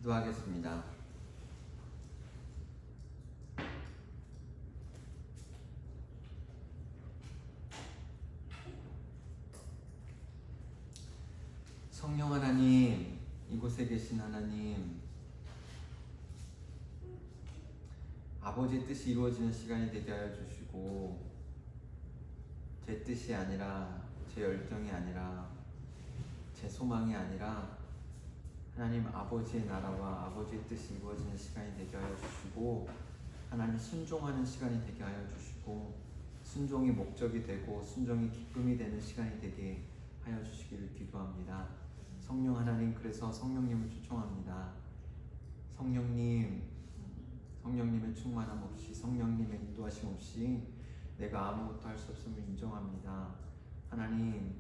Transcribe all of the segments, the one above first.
기도하겠습니다. 성령 하나님, 이곳에 계신 하나님, 아버지의 뜻이 이루어지는 시간이 되게 하여 주시고, 제 뜻이 아니라, 제 열정이 아니라, 제 소망이 아니라 하나님 아버지의 나라와 아버지의 뜻이 이루어지는 시간이 되게 하여 주시고, 하나님 순종하는 시간이 되게 하여 주시고, 순종이 목적이 되고 순종이 기쁨이 되는 시간이 되게 하여 주시기를 기도합니다. 성령 하나님, 그래서 성령님을 초청합니다. 성령님, 성령님의 충만함 없이, 성령님의 인도하심 없이 내가 아무것도 할 수 없음을 인정합니다. 하나님,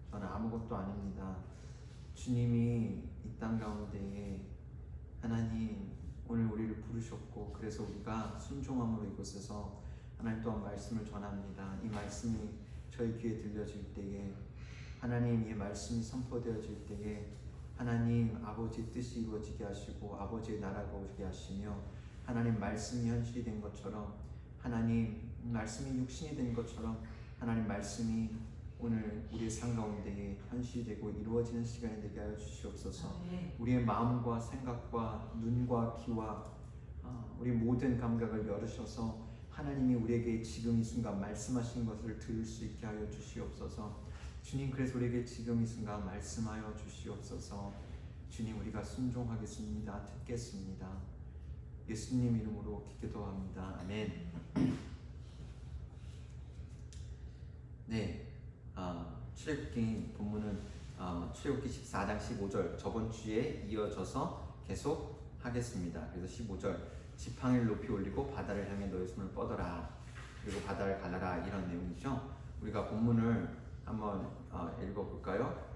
저는 아무것도 아닙니다. 주님이 이 땅 가운데에 하나님 오늘 우리를 부르셨고, 그래서 우리가 순종함으로 이곳에서 하나님 또한 말씀을 전합니다. 이 말씀이 저희 귀에 들려질 때에, 하나님 이 말씀이 선포되어질 때에 하나님 아버지의 뜻이 이루어지게 하시고 아버지의 나라가 오게 하시며, 하나님 말씀이 현실이 된 것처럼, 하나님 말씀이 육신이 된 것처럼, 하나님 말씀이 오늘 우리의 삶 가운데에 현실이 되고 이루어지는 시간이 되게 하여 주시옵소서. 우리의 마음과 생각과 눈과 귀와 우리 모든 감각을 열으셔서 하나님이 우리에게 지금 이 순간 말씀하신 것을 들을 수 있게 하여 주시옵소서. 주님, 그래서 우리에게 지금 이 순간 말씀하여 주시옵소서. 주님, 우리가 순종하겠습니다. 듣겠습니다. 예수님 이름으로 기도합니다. 아멘. 네, 출애굽기 본문은 출애굽기 14장 15절, 저번 주에 이어져서 계속 하겠습니다. 그래서 15절, 지팡이를 높이 올리고 바다를 향해 너의 손을 뻗어라, 그리고 바다를 갈라라, 이런 내용이죠. 우리가 본문을 한번 읽어볼까요?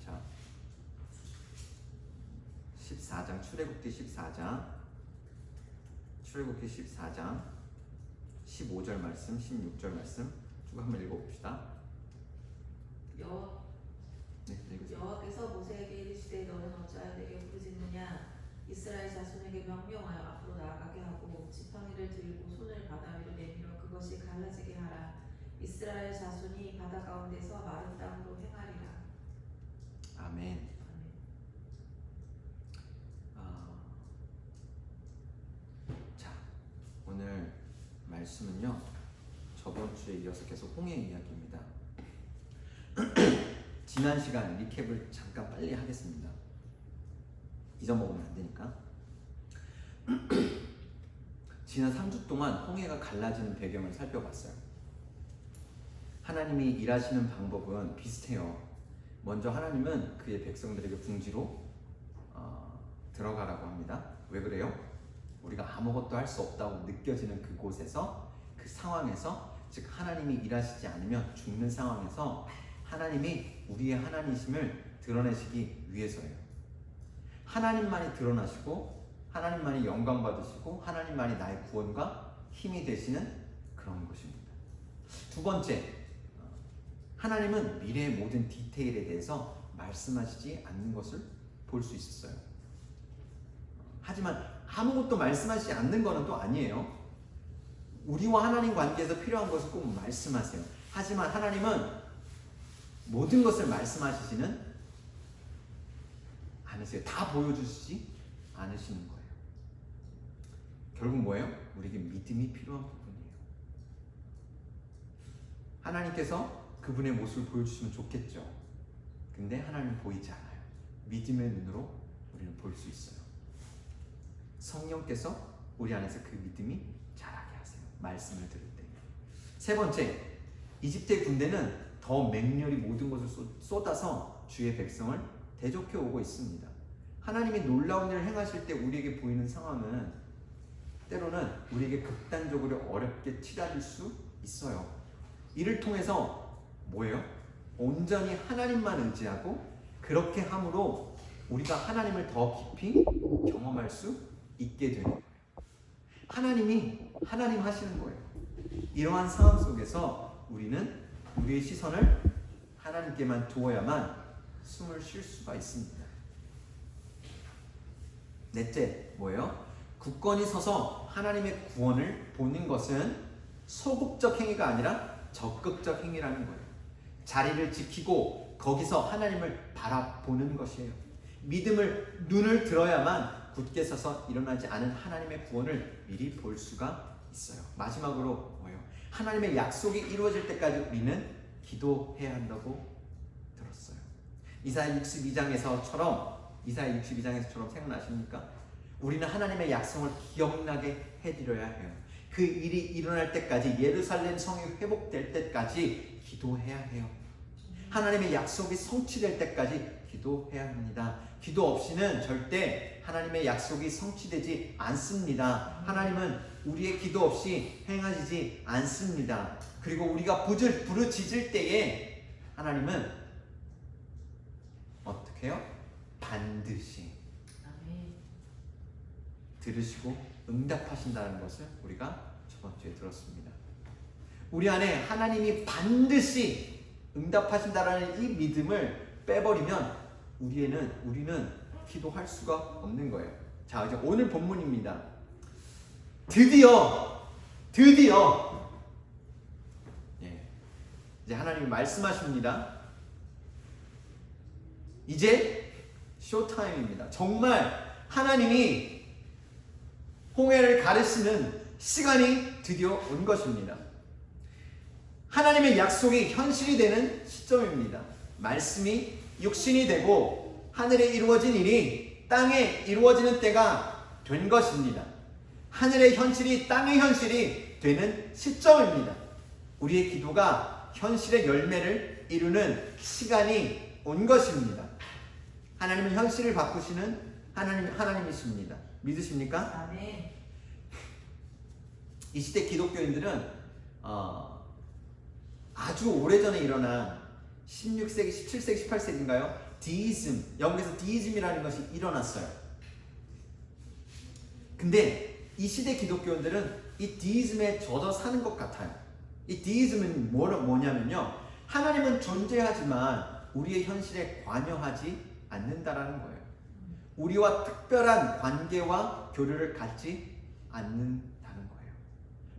자, 14장, 출애굽기 14장 15절 말씀, 16절 말씀 쭉 한번 읽어봅시다. 여호와께서 모세에게 이르시되 너는 어찌하여 내게 부르짖느냐. 이스라엘 자손에게 명령하여 앞으로 나아가게 하고 지팡이를 들고 손을 바다 위로 내밀어 그것이 갈라지게 하라. 이스라엘 자손이 바다 가운데서 마른 땅으로 행하리라. 아멘. 자, 오늘 말씀은요, 저번 주에 이어서 계속 홍해 이야기입니다. 지난 시간 리캡을 잠깐 빨리 하겠습니다. 잊어먹으면 안 되니까. 지난 3주 동안 홍해가 갈라지는 배경을 살펴봤어요. 하나님이 일하시는 방법은 비슷해요. 먼저 하나님은 그의 백성들에게 궁지로 들어가라고 합니다. 왜 그래요? 우리가 아무것도 할 수 없다고 느껴지는 그곳에서, 그 상황에서, 즉 하나님이 일하시지 않으면 죽는 상황에서 하나님이 우리의 하나님이심을 드러내시기 위해서예요. 하나님만이 드러나시고 하나님만이 영광 받으시고 하나님만이 나의 구원과 힘이 되시는 그런 것입니다. 두 번째, 하나님은 미래의 모든 디테일에 대해서 말씀하시지 않는 것을 볼 수 있었어요. 하지만 아무것도 말씀하시지 않는 것은 또 아니에요. 우리와 하나님 관계에서 필요한 것을 꼭 말씀하세요. 하지만 하나님은 모든 것을 말씀하시지는 않으세요. 다 보여주시지 않으시는 거예요. 결국 뭐예요? 우리에게 믿음이 필요한 부분이에요. 하나님께서 그분의 모습을 보여주시면 좋겠죠. 근데 하나님은 보이지 않아요. 믿음의 눈으로 우리는 볼 수 있어요. 성령께서 우리 안에서 그 믿음이 자라게 하세요. 말씀을 들을 때. 세 번째, 이집트의 군대는 더 맹렬히 모든 것을 쏟아서 주의 백성을 대적해 오고 있습니다. 하나님이 놀라운 일을 행하실 때 우리에게 보이는 상황은 때로는 우리에게 극단적으로 어렵게 치닫을 수 있어요. 이를 통해서 뭐예요? 온전히 하나님만 의지하고 그렇게 함으로 우리가 하나님을 더 깊이 경험할 수 있게 되는 거예요. 하나님이 하나님 하시는 거예요. 이러한 상황 속에서 우리는 우리의 시선을 하나님께만 두어야만 숨을 쉴 수가 있습니다. 넷째, 뭐예요? 굳건히 서서 하나님의 구원을 보는 것은 소극적 행위가 아니라 적극적 행위라는 거예요. 자리를 지키고 거기서 하나님을 바라보는 것이에요. 믿음을 눈을 들어야만 굳게 서서 일어나지 않은 하나님의 구원을 미리 볼 수가 있어요. 마지막으로 뭐예요? 하나님의 약속이 이루어질 때까지 우리는 기도해야 한다고 들었어요. 이사야 62장에서처럼 생각나십니까? 우리는 하나님의 약속을 기억나게 해드려야 해요. 그 일이 일어날 때까지, 예루살렘 성이 회복될 때까지 기도해야 해요. 하나님의 약속이 성취될 때까지 기도해야 합니다. 기도 없이는 절대 하나님의 약속이 성취되지 않습니다. 하나님은 우리의 기도 없이 행하시지 않습니다. 그리고 우리가 부르짖을 때에 하나님은 어떻게 해요? 반드시 들으시고 응답하신다는 것을 우리가 저번 주에 들었습니다. 우리 안에 하나님이 반드시 응답하신다라는 이 믿음을 빼버리면 우리는 기도할 수가 없는 거예요. 자, 이제 오늘 본문입니다. 드디어 이제 하나님이 말씀하십니다. 이제 쇼타임입니다. 정말 하나님이 홍해를 가르치는 시간이 드디어 온 것입니다. 하나님의 약속이 현실이 되는 시점입니다. 말씀이 육신이 되고 하늘에 이루어진 일이 땅에 이루어지는 때가 된 것입니다. 하늘의 현실이 땅의 현실이 되는 시점입니다. 우리의 기도가 현실의 열매를 이루는 시간이 온 것입니다. 하나님은 현실을 바꾸시는 하나님이십니다. 믿으십니까? 아멘. 이 시대 기독교인들은 아주 오래전에 일어난 16세기, 17세기, 18세기인가요? 디이즘, 영국에서 디이즘이라는 것이 일어났어요. 근데 이 시대 기독교인들은 이 디이즘에 젖어 사는 것 같아요. 이 디이즘은 뭐냐면요, 하나님은 존재하지만 우리의 현실에 관여하지 않는다라는 거예요. 우리와 특별한 관계와 교류를 갖지 않는다는 거예요.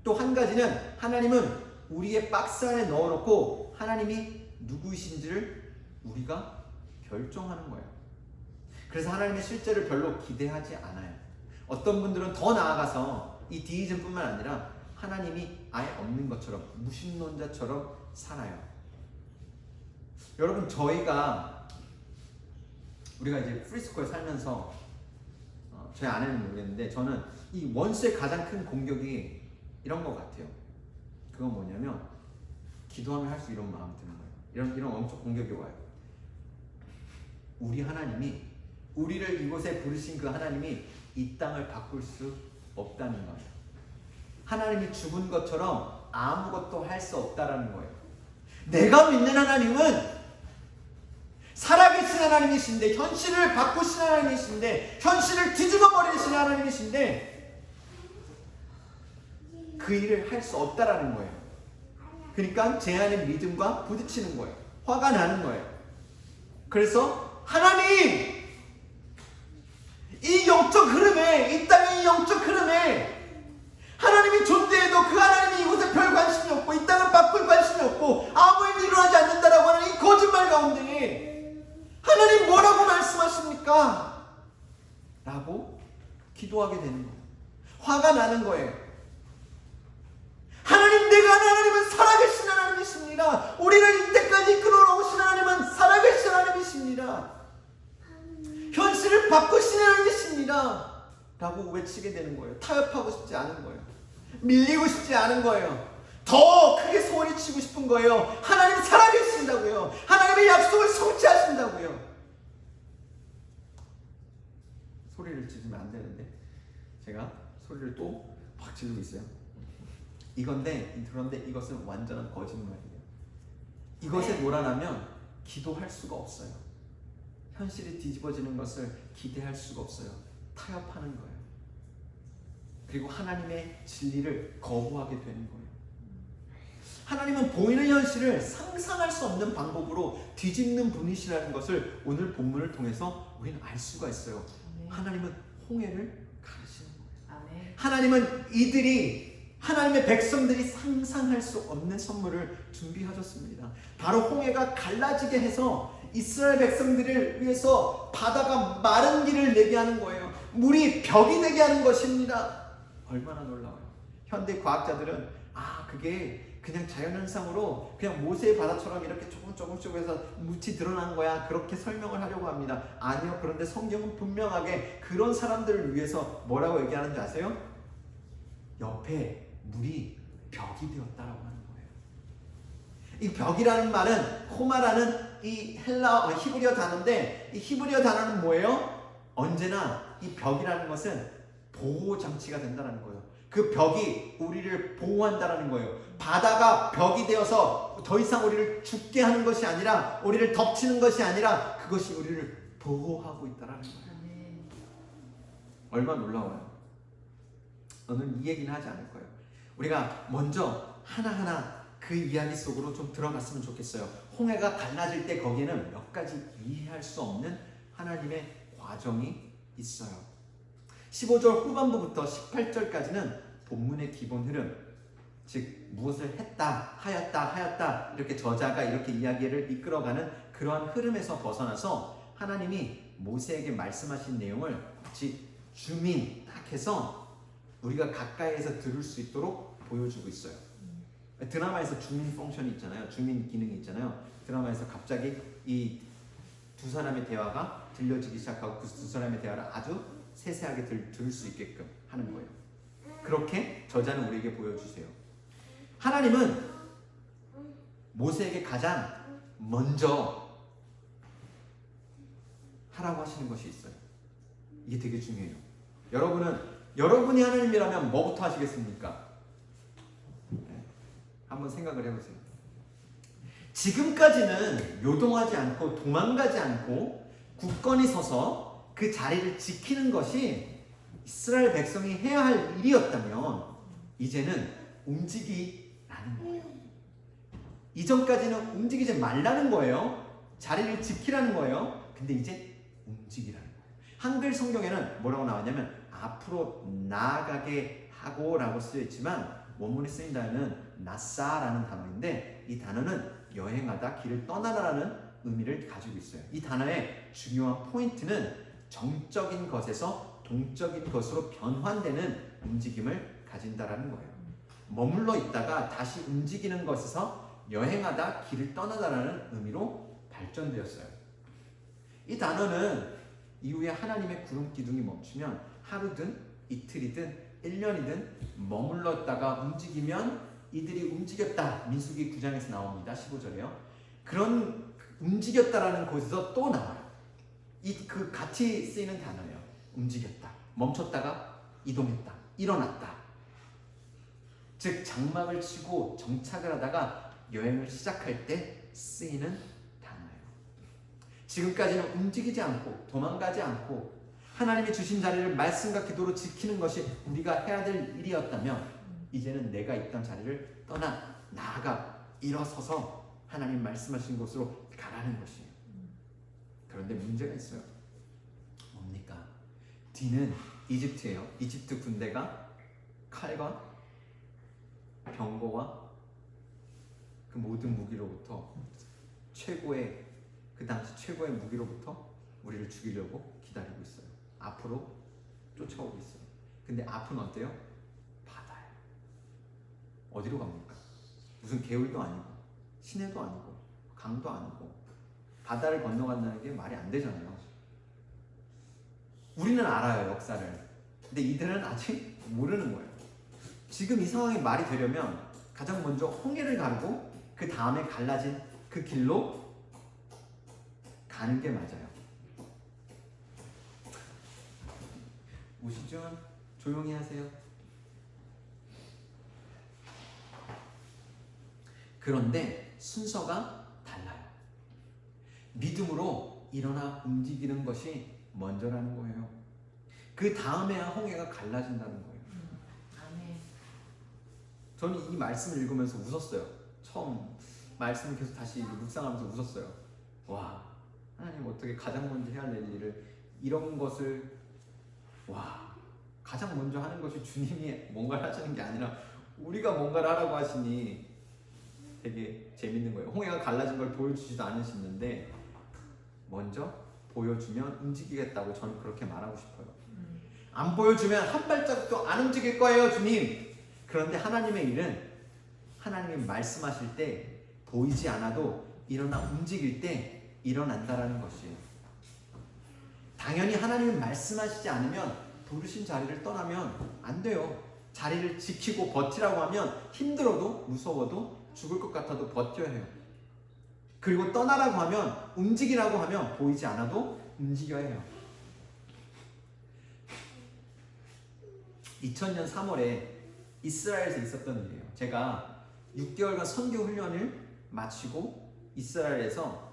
또 한 가지는 하나님은 우리의 박스 안에 넣어놓고 하나님이 누구이신지를 우리가 결정하는 거예요. 그래서 하나님의 실제를 별로 기대하지 않아요. 어떤 분들은 더 나아가서 이 디이즘뿐만 아니라 하나님이 아예 없는 것처럼, 무신론자처럼 살아요. 여러분, 우리가 이제 프리스코에 살면서 저희 아내는 모르겠는데 저는 이 원수의 가장 큰 공격이 이런 것 같아요. 그건 뭐냐면 기도하면 할수 이런 마음이 드는 거예요. 이런 엄청 공격이 와요. 우리 하나님이, 우리를 이곳에 부르신 그 하나님이 이 땅을 바꿀 수 없다는 거예요. 하나님이 죽은 것처럼 아무것도 할 수 없다라는 거예요. 내가 믿는 하나님은 살아계신 하나님이신데, 현실을 바꾸신 하나님이신데, 현실을 뒤집어 버리신 하나님이신데 그 일을 할 수 없다라는 거예요. 그러니까 제 안에 믿음과 부딪히는 거예요. 화가 나는 거예요. 그래서 하나님, 이 영적 흐름에, 이 땅의 이 영적 흐름에 하나님이 존재해도 그 하나님이 이곳에 별 관심이 없고 이 땅을 바꿀 관심이 없고 아무 일이 일어나지 않는다라고 하는 이 거짓말 가운데 하나님 뭐라고 말씀하십니까? 라고 기도하게 되는 거예요. 화가 나는 거예요. 하나님, 내가 아는 하나님은 살아계신 하나님이십니다. 우리를 이때까지 이끌어오신 하나님은 살아계신 하나님이십니다. 현실을 바꾸신 하나님이십니다. 라고 외치게 되는 거예요. 타협하고 싶지 않은 거예요. 밀리고 싶지 않은 거예요. 더 크게 소리치고 싶은 거예요. 하나님 살아계신다고요. 하나님의 약속을 성취하신다고요. 소리를 지르면 안 되는데 제가 소리를 또 막 지르고 있어요. 그런데 이것은 완전한 거짓말이에요. 이것에 놀아나면 기도할 수가 없어요. 현실이 뒤집어지는 것을 기대할 수가 없어요. 타협하는 거예요. 그리고 하나님의 진리를 거부하게 되는 거예요. 하나님은 보이는 현실을 상상할 수 없는 방법으로 뒤집는 분이시라는 것을 오늘 본문을 통해서 우리는 알 수가 있어요. 하나님은 홍해를 가르치는 거예요. 아멘. 하나님은 하나님의 백성들이 상상할 수 없는 선물을 준비하셨습니다. 바로 홍해가 갈라지게 해서 이스라엘 백성들을 위해서 바다가 마른 길을 내게 하는 거예요. 물이 벽이 되게 하는 것입니다. 얼마나 놀라워요. 현대 과학자들은 그게 그냥 자연현상으로 그냥 모세의 바다처럼 이렇게 조금씩 해서 물이 드러난 거야, 그렇게 설명을 하려고 합니다. 아니요. 그런데 성경은 분명하게 그런 사람들을 위해서 뭐라고 얘기하는지 아세요? 옆에 물이 벽이 되었다라고 하는 거예요. 이 벽이라는 말은 호마라는 이 히브리어 단어인데, 이 히브리어 단어는 뭐예요? 언제나 이 벽이라는 것은 보호 장치가 된다는 거예요. 그 벽이 우리를 보호한다는 거예요. 바다가 벽이 되어서 더 이상 우리를 죽게 하는 것이 아니라, 우리를 덮치는 것이 아니라, 그것이 우리를 보호하고 있다는 거예요. 얼마나 놀라워요. 오늘 이 얘기는 하지 않을 거예요. 우리가 먼저 하나하나 그 이야기 속으로 좀 들어갔으면 좋겠어요. 홍해가 갈라질 때 거기에는 몇 가지 이해할 수 없는 하나님의 과정이 있어요. 15절 후반부부터 18절까지는 본문의 기본 흐름, 즉 무엇을 했다, 하였다 이렇게 저자가 이렇게 이야기를 이끌어가는 그러한 흐름에서 벗어나서 하나님이 모세에게 말씀하신 내용을 마치 줌인 딱 해서 우리가 가까이에서 들을 수 있도록 보여주고 있어요. 드라마에서 줌인 펑션이 있잖아요. 줌인 기능이 있잖아요. 드라마에서 갑자기 이 두 사람의 대화가 들려지기 시작하고 그 두 사람의 대화를 아주 세세하게 들을 수 있게끔 하는 거예요. 그렇게 저자는 우리에게 보여주세요. 하나님은 모세에게 가장 먼저 하라고 하시는 것이 있어요. 이게 되게 중요해요. 여러분이 하나님이라면 뭐부터 하시겠습니까? 네. 한번 생각을 해보세요. 지금까지는 요동하지 않고 도망가지 않고 굳건히 서서 그 자리를 지키는 것이 이스라엘 백성이 해야 할 일이었다면, 이제는 움직이라는 거예요. 이전까지는 움직이지 말라는 거예요. 자리를 지키라는 거예요. 근데 이제 움직이라는 거예요. 한글 성경에는 뭐라고 나왔냐면 앞으로 나아가게 하고 라고 쓰여 있지만, 원문에 쓰인 단어는 나사라는 단어인데, 이 단어는 여행하다, 길을 떠나다라는 의미를 가지고 있어요. 이 단어의 중요한 포인트는 정적인 것에서 동적인 것으로 변환되는 움직임을 가진다라는 거예요. 머물러 있다가 다시 움직이는 것에서 여행하다, 길을 떠나다라는 의미로 발전되었어요. 이 단어는 이후에 하나님의 구름 기둥이 멈추면 하루든 이틀이든 1년이든 머물렀다가 움직이면 이들이 움직였다, 민수기 9장에서 나옵니다. 15절에요. 그런 움직였다라는 곳에서 또 나와요. 그 같이 쓰이는 단어예요. 움직였다, 멈췄다가 이동했다, 일어났다. 즉 장막을 치고 정착을 하다가 여행을 시작할 때 쓰이는 단어예요. 지금까지는 움직이지 않고 도망가지 않고 하나님이 주신 자리를 말씀과 기도로 지키는 것이 우리가 해야 될 일이었다면, 이제는 내가 있던 자리를 떠나 나아가 일어서서 하나님 말씀하신 곳으로 가라는 것이에요. 그런데 문제가 있어요. 뭡니까? 뒤는 이집트예요. 이집트 군대가 칼과 병거와 그 모든 무기로부터 그 당시 최고의 무기로부터 우리를 죽이려고 기다리고 있어요. 앞으로 쫓아오고 있어요. 근데 앞은 어때요? 바다예요. 어디로 갑니까? 무슨 개울도 아니고 시내도 아니고 강도 아니고 바다를 건너간다는 게 말이 안 되잖아요. 우리는 알아요, 역사를. 근데 이들은 아직 모르는 거예요. 지금 이 상황이 말이 되려면 가장 먼저 홍해를 가르고 그 다음에 갈라진 그 길로 가는 게 맞아요. 오시죠? 조용히 하세요. 그런데 순서가 달라요. 믿음으로 일어나 움직이는 것이 먼저라는 거예요. 그 다음에야 홍해가 갈라진다는 거예요. 아멘. 저는 이 말씀을 읽으면서 웃었어요. 처음 말씀을 계속 다시 묵상하면서 웃었어요. 와, 하나님 어떻게 가장 먼저 해야 될 일을 이런 것을 가장 먼저 하는 것이 주님이 뭔가를 하시는 게 아니라 우리가 뭔가를 하라고 하시니 되게 재밌는 거예요. 홍해가 갈라진 걸 보여주지도 않으시는데 먼저 보여주면 움직이겠다고 저는 그렇게 말하고 싶어요. 안 보여주면 한 발자국도 안 움직일 거예요, 주님. 그런데 하나님의 일은 하나님이 말씀하실 때 보이지 않아도 일어나 움직일 때 일어난다라는 것이에요. 당연히 하나님은 말씀하시지 않으면 부르신 자리를 떠나면 안 돼요. 자리를 지키고 버티라고 하면 힘들어도 무서워도 죽을 것 같아도 버텨야 해요. 그리고 떠나라고 하면 움직이라고 하면 보이지 않아도 움직여야 해요. 2000년 3월에 이스라엘에서 있었던 일이에요. 제가 6개월간 선교 훈련을 마치고 이스라엘에서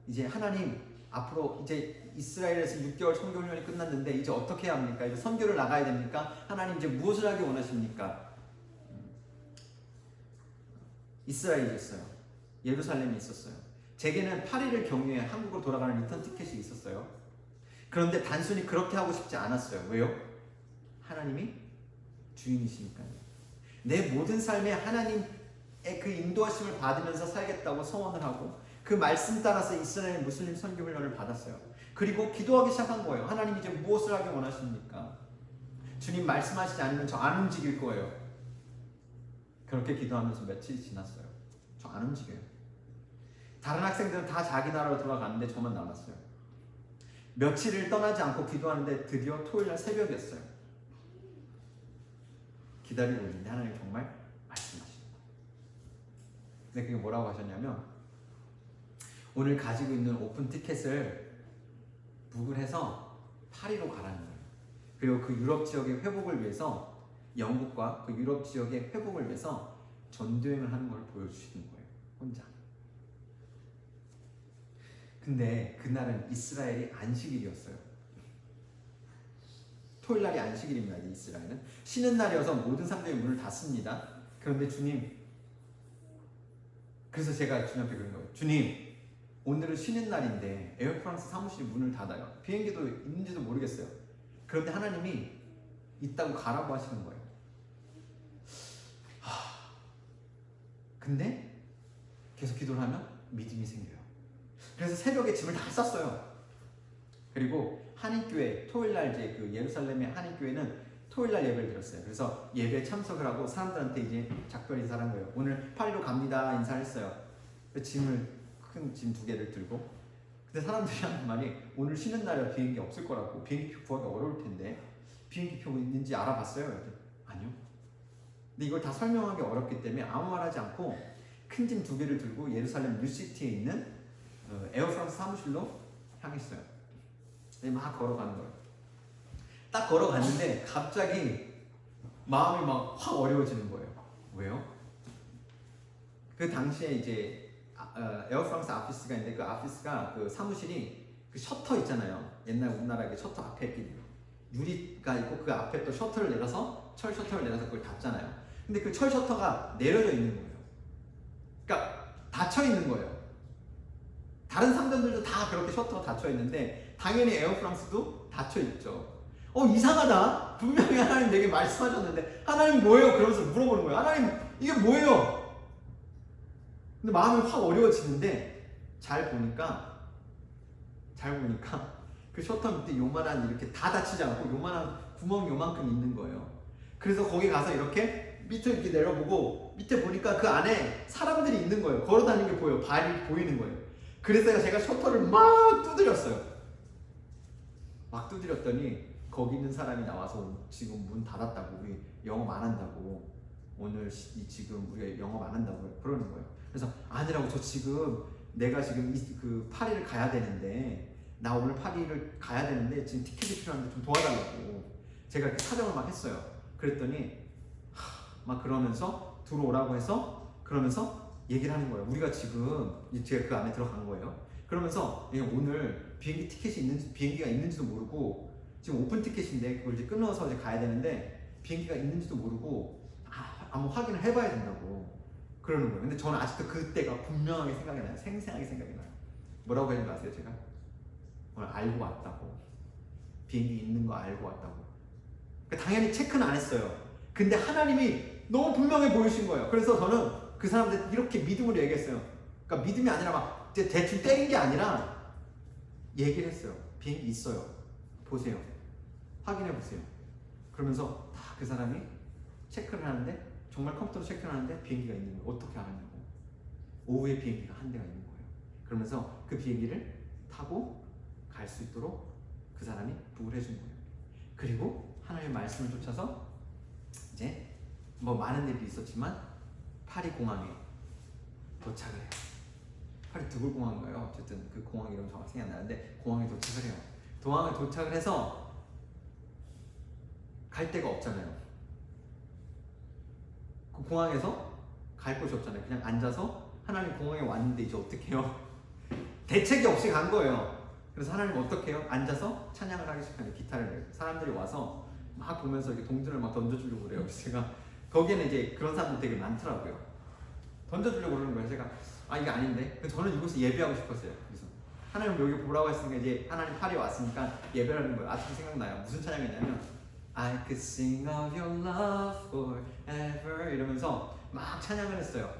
이제 하나님 앞으로 이제 이스라엘에서 6개월 선교 훈련이 끝났는데 이제 어떻게 해야 합니까? 이제 선교를 나가야 됩니까? 하나님 이제 무엇을 하기 원하십니까? 이스라엘에 있었어요. 예루살렘에 있었어요. 제게는 8일을 경유해 한국으로 돌아가는 리턴 티켓이 있었어요. 그런데 단순히 그렇게 하고 싶지 않았어요. 왜요? 하나님이 주인이시니까요. 내 모든 삶에 하나님의 그 인도하심을 받으면서 살겠다고 서원을 하고 그 말씀 따라서 이스라엘 무슬림 선교 훈련을 받았어요. 그리고 기도하기 시작한 거예요. 하나님 이제 무엇을 하기 원하십니까? 주님 말씀하시지 않으면 저 안 움직일 거예요. 그렇게 기도하면서 며칠이 지났어요. 저 안 움직여요. 다른 학생들은 다 자기 나라로 돌아갔는데 저만 남았어요. 며칠을 떠나지 않고 기도하는데 드디어 토요일날 새벽이었어요. 기다리고 있는데 하나님 정말 말씀하십니다. 근데 그게 뭐라고 하셨냐면 오늘 가지고 있는 오픈 티켓을 북을 해서 파리로 가라는 거예요. 그리고 그 유럽 지역의 회복을 위해서 영국과 그 유럽 지역의 회복을 위해서 전도행을 하는 걸 보여주시는 거예요. 혼자. 근데 그날은 이스라엘이 안식일이었어요. 토요일날이 안식일입니다. 이스라엘은 쉬는 날이어서 모든 사람들이 문을 닫습니다. 그런데 주님, 그래서 제가 주님 앞에 그런 거예요. 주님, 오늘은 쉬는 날인데 에어프랑스 사무실이 문을 닫아요. 비행기도 있는지도 모르겠어요. 그런데 하나님이 있다고 가라고 하시는 거예요. 근데 계속 기도를 하면 믿음이 생겨요. 그래서 새벽에 짐을 다 쌌어요. 그리고 한인교회 토요일날 이제 그 예루살렘의 한인교회는 토요일날 예배를 드렸어요. 그래서 예배에 참석을 하고 사람들한테 이제 작별 인사를 한 거예요. 오늘 파리로 갑니다 인사를 했어요. 짐을 큰 짐 2개를 들고. 근데 사람들이 하는 말이 오늘 쉬는 날이라 비행기 없을 거라고, 비행기표 구하기 어려울 텐데 비행기표 있는지 알아봤어요? 아니요. 근데 이걸 다 설명하기 어렵기 때문에 아무 말 하지 않고 큰 짐 2개를 들고 예루살렘 뉴시티에 있는 에어프랑스 사무실로 향했어요. 막 걸어가는 거예요. 딱 걸어갔는데 갑자기 마음이 막 확 어려워지는 거예요. 왜요? 그 당시에 이제 에어프랑스 아피스가 있는데 그 아피스가 그 사무실이 그 셔터 있잖아요. 옛날 우리나라의 셔터 앞에 이렇게 유리가 있고 그 앞에 또 셔터를 내려서 철 셔터를 내려서 그걸 닫잖아요. 근데 그 철 셔터가 내려져 있는 거예요. 그러니까 닫혀 있는 거예요. 다른 상점들도 다 그렇게 셔터가 닫혀 있는데 당연히 에어프랑스도 닫혀 있죠. 이상하다. 분명히 하나님 내게 말씀하셨는데 하나님 뭐예요? 그러면서 물어보는 거예요. 하나님 이게 뭐예요? 근데 마음이 확 어려워지는데 잘 보니까 그 셔터 밑에 요만한 이렇게 다 닫히지 않고 요만한 구멍 요만큼 있는 거예요. 그래서 거기 가서 이렇게 밑을 이렇게 내려보고 밑에 보니까 그 안에 사람들이 있는 거예요. 걸어다니는 게 보여요. 발이 보이는 거예요. 그래서 제가 셔터를 막 두드렸어요. 막 두드렸더니 거기 있는 사람이 나와서 지금 문 닫았다고, 우리 영업 안 한다고, 오늘 지금 우리가 영업 안 한다고 그러는 거예요. 그래서 아니라고, 저 지금 내가 지금 그 파리를 가야 되는데, 나 오늘 파리를 가야 되는데 지금 티켓이 필요한데 좀 도와달라고 제가 이렇게 사정을 막 했어요. 그랬더니 막 그러면서 들어오라고 해서 그러면서 얘기를 하는 거예요. 우리가 지금 제가 그 안에 들어간 거예요. 그러면서 오늘 비행기가 있는지도 모르고 지금 오픈 티켓인데 그걸 이제 끊어서 이제 가야 되는데 비행기가 있는지도 모르고 한번 확인을 해봐야 된다고 그러는 거예요. 근데 저는 아직도 그때가 분명하게 생각이 나요. 생생하게 생각이 나요. 뭐라고 했는 거 아세요? 제가 오늘 알고 왔다고. 비행기 있는 거 알고 왔다고. 그러니까 당연히 체크는 안 했어요. 근데 하나님이 너무 분명해 보이신 거예요. 그래서 저는 그 사람들 이렇게 믿음으로 얘기했어요. 그러니까 믿음이 아니라 막 대충 때린 게 아니라 얘기를 했어요. 비행기 있어요. 보세요. 확인해 보세요. 그러면서 다 그 사람이 체크를 하는데 정말 컴퓨터로 체크를 하는데 비행기가 있는 거예요. 어떻게 알았냐고. 오후에 비행기가 한 대가 있는 거예요. 그러면서 그 비행기를 타고 갈 수 있도록 그 사람이 부을 해준 거예요. 그리고 하나님의 말씀을 쫓아서 이제 뭐 많은 일이 있었지만 파리 공항에 도착을 해요. 파리 드골 공항인가요? 어쨌든 그 공항 이름 정확히 생각이 안 나는데 공항에 도착을 해요. 공항에 도착을 해서 갈 데가 없잖아요. 그 공항에서 갈 곳이 없잖아요. 그냥 앉아서 하나님 공항에 왔는데 이제 어떻게 해요? 대책이 없이 간 거예요. 그래서 하나님 어떻게 해요? 앉아서 찬양을 하기 시작해요. 기타를. 사람들이 와서 막 보면서 이렇게 동전을 막 던져주려고 그래요. 그래서 제가 거기에는 이제 그런 사람들 되게 많더라고요. 던져주려고 그러는 거예요. 제가 이게 아닌데. 저는 이곳에 예배하고 싶었어요. 그래서 하나님 여기 보라고 했으니까 이제 하나님 파리에 왔으니까 예배하는 거예요. 아직도 생각나요. 무슨 찬양이냐면 I could sing of your love forever 이러면서 막 찬양을 했어요.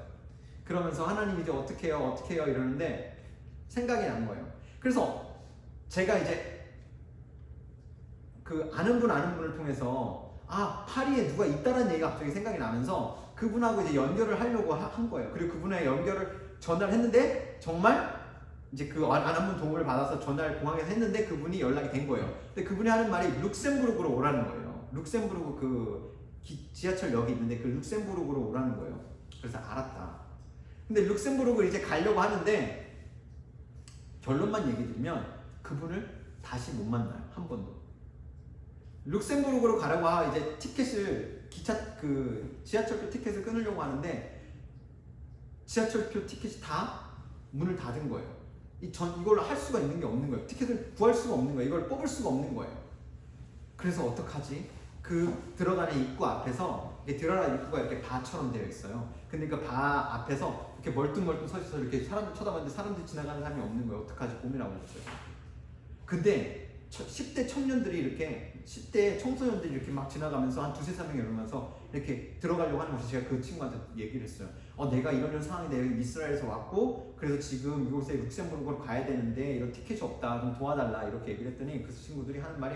그러면서 하나님 이제 어떻게 해요? 어떻게 해요? 이러는데 생각이 난 거예요. 그래서 제가 이제 그 아는 분을 통해서 파리에 누가 있다는 얘기가 갑자기 생각이 나면서 그분하고 이제 연결을 하려고 한 거예요. 그리고 그분의 연결을 전화를 했는데 정말 이제 그 아는 분 도움을 받아서 전화를 공항에서 했는데 그분이 연락이 된 거예요. 근데 그분이 하는 말이 룩셈부르크로 오라는 거예요. 룩셈부르크 그 지하철역이 있는데 그 룩셈부르크로 오라는 거예요. 그래서 알았다. 근데 룩셈부르크를 이제 가려고 하는데 결론만 얘기 드리면 그분을 다시 못 만나요. 한 번도. 룩셈부르크로 가려고 이제 티켓을 지하철표 티켓을 끊으려고 하는데 지하철표 티켓이 다 문을 닫은 거예요. 이걸로 할 수가 있는 게 없는 거예요. 티켓을 구할 수가 없는 거예요. 이걸 뽑을 수가 없는 거예요. 그래서 어떡하지? 그 들어가는 입구 앞에서 들어가는 입구가 이렇게 바처럼 되어 있어요. 근데 그 바 앞에서 이렇게 멀뚱멀뚱 서 있어서 이렇게 사람들 쳐다봤는데 사람들이 지나가는 사람이 없는 거예요. 어떡하지? 고민하고 있어요. 근데 10대 청년들이 이렇게 10대 청소년들이 이렇게 막 지나가면서 한 두세 명이 이러면서 이렇게 들어가려고 하는 것이 제가 그 친구한테 얘기를 했어요. 내가 이런 상황인데 이스라엘에서 왔고 그래서 지금 이곳에 룩셈부르크로 가야 되는데 이런 티켓이 없다. 좀 도와달라. 이렇게 얘기를 했더니 그 친구들이 하는 말이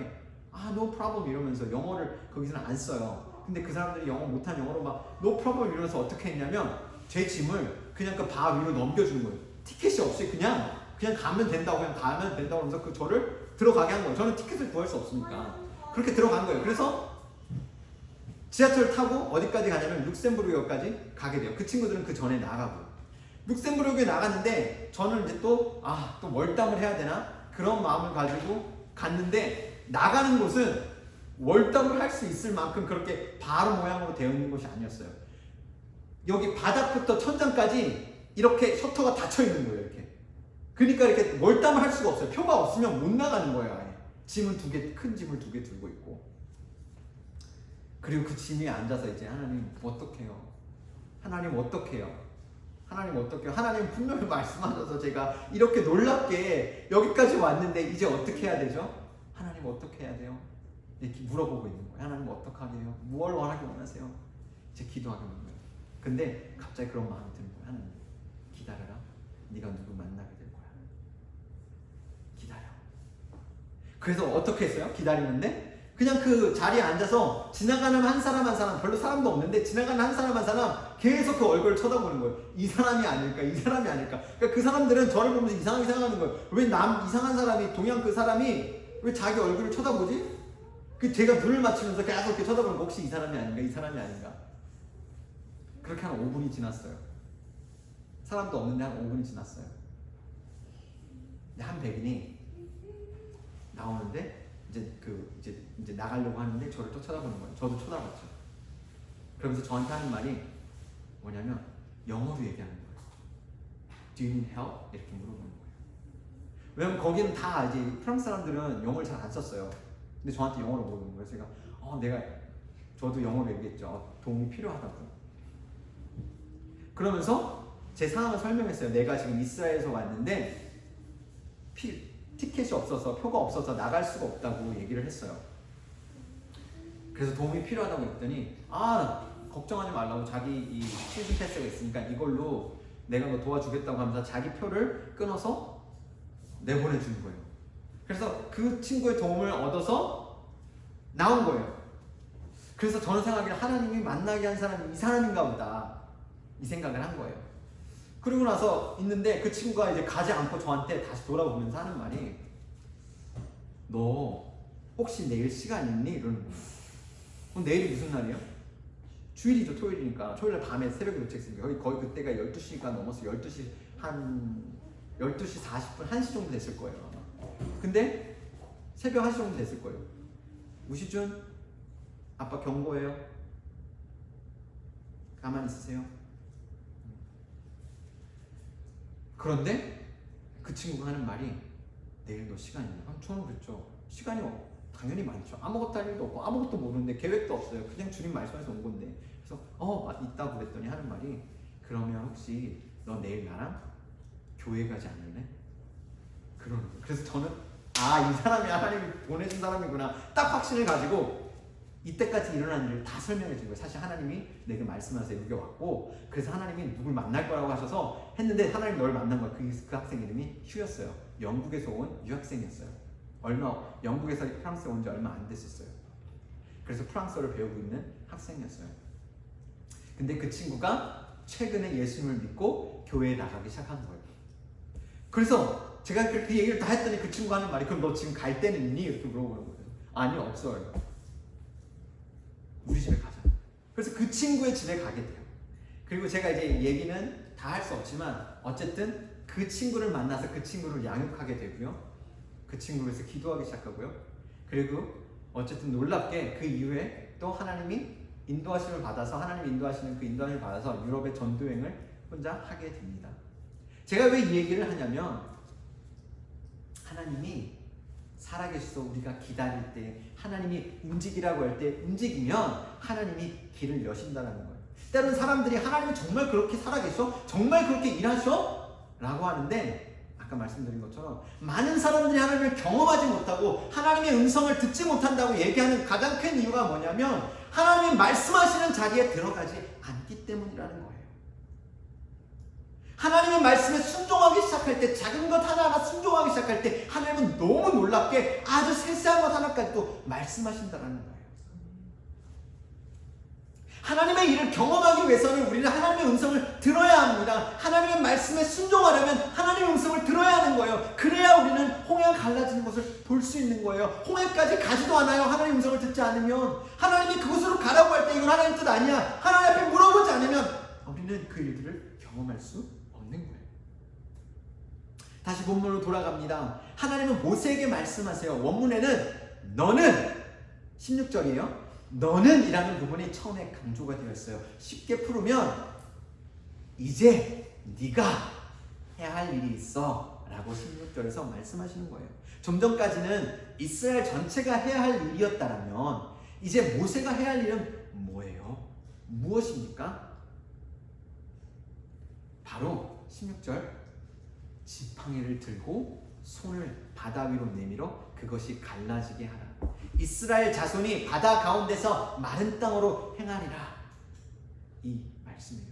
no problem 이러면서 영어를 거기서는 안 써요. 근데 그 사람들이 영어 못한 영어로 막 no problem 이러면서 어떻게 했냐면 제 짐을 그냥 그 바 위로 넘겨주는 거예요. 티켓이 없이 그냥 가면 된다고 하면서 저를 들어가게 한 거예요. 저는 티켓을 구할 수 없으니까 그렇게 들어간 거예요. 그래서 지하철 타고 어디까지 가냐면 룩셈부르크역까지 가게 돼요. 그 친구들은 그 전에 나가고 룩셈부르크에 나갔는데 저는 이제 또 월담을 해야 되나 그런 마음을 가지고 갔는데 나가는 곳은 월담을 할 수 있을 만큼 그렇게 바로 모양으로 되어 있는 곳이 아니었어요. 여기 바닥부터 천장까지 이렇게 셔터가 닫혀 있는 거예요. 그러니까 이렇게 월담을 할 수가 없어요. 표가 없으면 못 나가는 거예요. 아예. 짐을 큰 짐을 2개 들고 있고. 그리고 그 짐 위에 앉아서 이제 하나님 어떡해요? 하나님 어떡해요? 하나님 어떡해요? 하나님 분명히 말씀하셔서 제가 이렇게 놀랍게 여기까지 왔는데 이제 어떻게 해야 되죠? 하나님 어떻게 해야 돼요? 이렇게 물어보고 있는 거예요. 하나님 어떡하게 해요? 무엇을 원하게 원하세요? 이제 기도하게 되는 거예요. 근데 갑자기 그런 마음이 드는 거예요. 하나님 기다려라. 네가 누구 만나게 될 거야. 기다려. 그래서 어떻게 했어요? 기다리는데 그냥 그 자리에 앉아서 지나가는 한 사람 별로 사람도 없는데 지나가는 한 사람 계속 그 얼굴을 쳐다보는 거예요. 이 사람이 아닐까? 그러니까 그 사람들은 저를 보면서 이상하게 생각하는 거예요. 왜 이상한 사람이 동양 그 사람이 왜 자기 얼굴을 쳐다보지? 제가 눈을 맞추면서 계속 이렇게 쳐다보는 거 혹시 이 사람이 아닌가? 그렇게 한 5분이 지났어요. 사람도 없는데 한 5분이 지났어요. 한 백인이 나오는데 이제 나가려고 하는데 저를 또 쳐다보는 거예요. 저도 쳐다봤죠. 그러면서 저한테 하는 말이 뭐냐면 영어로 얘기하는 거예요. Do you need help? 이렇게 물어보는 거예요. 왜냐면 거기는 다 이제 프랑스 사람들은 영어를 잘 안 썼어요. 근데 저한테 영어로 물어보는 거예요. 제가 저도 영어로 얘기했죠. 도움이 필요하다고. 그러면서 제 상황을 설명했어요. 내가 지금 이스라엘에서 왔는데 티켓이 없어서, 표가 없어서 나갈 수가 없다고 얘기를 했어요. 그래서 도움이 필요하다고 했더니 걱정하지 말라고, 자기 이 시즌 패스가 있으니까 이걸로 내가 너 도와주겠다고 하면서 자기 표를 끊어서 내보내준 거예요. 그래서 그 친구의 도움을 얻어서 나온 거예요. 그래서 저는 생각하기를 하나님이 만나게 한 사람이 이 사람인가 보다, 이 생각을 한 거예요. 그리고 나서 있는데 그 친구가 이제 가지 않고 저한테 다시 돌아오면서 하는 말이, 너 혹시 내일 시간 있니? 이러는 거예요. 그럼 내일이 무슨 날이에요? 주일이죠. 토요일이니까. 토요일 밤에 새벽에 도착했으니까 거의 그때가 12시가 넘어서 12시 40분, 1시 정도 됐을 거예요. 근데 새벽 1시 정도 됐을 거예요. 우시준, 아빠 경고해요. 가만히 있으세요. 그런데 그 친구가 하는 말이, 내일 너 시간 있냐? 저는 그랬죠. 시간이 당연히 많죠. 아무것도 할 일도 없고 아무것도 모르는데 계획도 없어요. 그냥 주님 말씀에서 온 건데. 그래서 있다고 그랬더니 하는 말이, 그러면 혹시 너 내일 나랑 교회 가지 않을래? 그러는 거예요. 그래서 저는 이 사람이 하나님이 보내준 사람이구나 딱 확신을 가지고 이때까지 일어난 일을 다 설명해 준 거예요. 사실 하나님이 내게 말씀하세요. 여기 왔고, 그래서 하나님이 누굴 만날 거라고 하셔서 했는데, 하나님 널 만난 거예요. 그 학생 이름이 휴였어요. 영국에서 온 유학생이었어요. 영국에서 프랑스에 온 지 얼마 안 됐었어요. 그래서 프랑스어를 배우고 있는 학생이었어요. 근데 그 친구가 최근에 예수님을 믿고 교회에 나가기 시작한 거예요. 그래서 제가 그렇게 얘기를 다 했더니 그 친구가 하는 말이, 그럼 너 지금 갈 데는 있니? 이렇게 물어보는 거예요. 아니요, 없어요. 우리 집에 가자. 그래서 그 친구의 집에 가게 돼요. 그리고 제가 이제 얘기는 다 할 수 없지만 어쨌든 그 친구를 만나서 그 친구를 양육하게 되고요. 그 친구를 위해서 기도하기 시작하고요. 그리고 어쨌든 놀랍게 그 이후에 또 하나님이 인도하심을 받아서, 하나님이 인도하시는 그 인도하심을 받아서 유럽의 전도여행을 혼자 하게 됩니다. 제가 왜 이 얘기를 하냐면, 하나님이 살아계셔서 우리가 기다릴 때, 하나님이 움직이라고 할 때 움직이면 하나님이 길을 여신다는 거예요. 때로는 사람들이 하나님이 정말 그렇게 살아계셔? 정말 그렇게 일하셔? 라고 하는데, 아까 말씀드린 것처럼 많은 사람들이 하나님을 경험하지 못하고 하나님의 음성을 듣지 못한다고 얘기하는 가장 큰 이유가 뭐냐면, 하나님이 말씀하시는 자리에 들어가지 않기 때문이라는 거예요. 하나님의 말씀에 순종하기 시작할 때, 작은 것 하나하나 순종하기 시작할 때 하나님은 너무 놀랍게 아주 세세한 것 하나까지도 말씀하신다는 거예요. 하나님의 일을 경험하기 위해서는 우리는 하나님의 음성을 들어야 합니다. 하나님의 말씀에 순종하려면 하나님의 음성을 들어야 하는 거예요. 그래야 우리는 홍해가 갈라지는 것을 볼 수 있는 거예요. 홍해까지 가지도 않아요. 하나님의 음성을 듣지 않으면. 하나님이 그곳으로 가라고 할 때 이건 하나님 뜻 아니야, 하나님 앞에 물어보지 않으면 우리는 그 일들을 경험할 수 없는 거예요. 다시 본문으로 돌아갑니다. 하나님은 모세에게 말씀하세요. 원문에는 너는, 16절이에요. 너는 이라는 부분이 처음에 강조가 되어 있어요. 쉽게 풀으면 이제 네가 해야 할 일이 있어 라고 16절에서 말씀하시는 거예요. 좀 전까지는 이스라엘 전체가 해야 할 일이었다면 이제 모세가 해야 할 일은 뭐예요? 무엇입니까? 바로 16절, 지팡이를 들고 손을 바다 위로 내밀어 그것이 갈라지게 하라. 이스라엘 자손이 바다 가운데서 마른 땅으로 행하리라, 이 말씀이에요.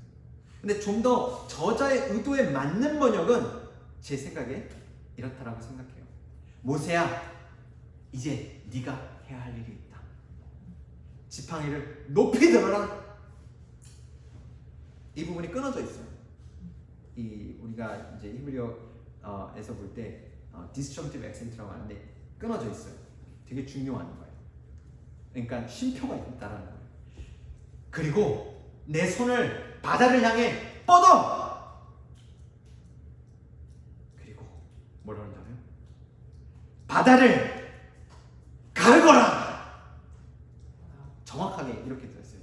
근데 좀 더 저자의 의도에 맞는 번역은 제 생각에 이렇다라고 생각해요. 모세야, 이제 네가 해야 할 일이 있다. 지팡이를 높이 들어라. 이 부분이 끊어져 있어요. 우리가 이제 히브리어에서 볼 때 disjunctive accent라고 하는데 끊어져 있어요. 되게 중요한 거예요. 그러니까 쉼표가 있다라는 거예요. 그리고 내 손을 바다를 향해 뻗어. 그리고 뭐라고 한다고요? 바다를 가르거라. 정확하게 이렇게 되어 있어요.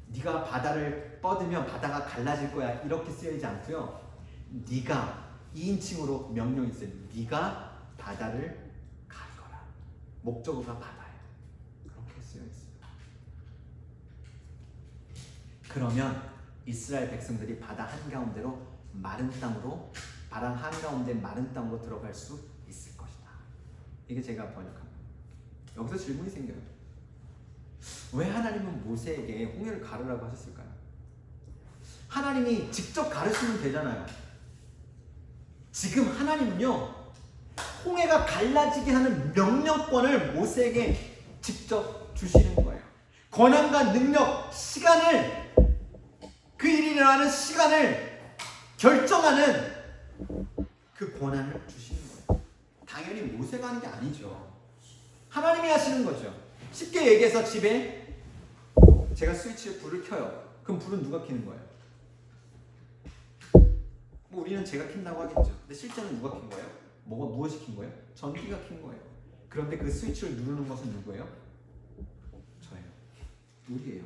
네가 바다를 뻗으면 바다가 갈라질 거야, 이렇게 쓰여있지 않고요. 네가 2인칭으로 명령이 있어요. 네가 바다를 가르거라. 목적어가 바다예요. 그렇게 쓰여있어요. 그러면 이스라엘 백성들이 바다 한가운데로 바다 한가운데 마른 땅으로 들어갈 수 있을 것이다. 이게 제가 번역합니다. 여기서 질문이 생겨요. 왜 하나님은 모세에게 홍해를 가르라고 하셨을까요? 하나님이 직접 가르치면 되잖아요. 지금 하나님은요, 홍해가 갈라지게 하는 명령권을 모세에게 직접 주시는 거예요. 권한과 능력, 시간을, 그 일이 일어나는 시간을 결정하는 그 권한을 주시는 거예요. 당연히 모세가 하는 게 아니죠. 하나님이 하시는 거죠. 쉽게 얘기해서 집에 제가 스위치에 불을 켜요. 그럼 불은 누가 켜는 거예요? 뭐 우리는 제가 킨다고 하겠죠. 근데 실제는 누가 킨 거예요? 무엇이 킨 거예요? 전기가 킨 거예요. 그런데 그 스위치를 누르는 것은 누구예요? 저예요. 우리예요.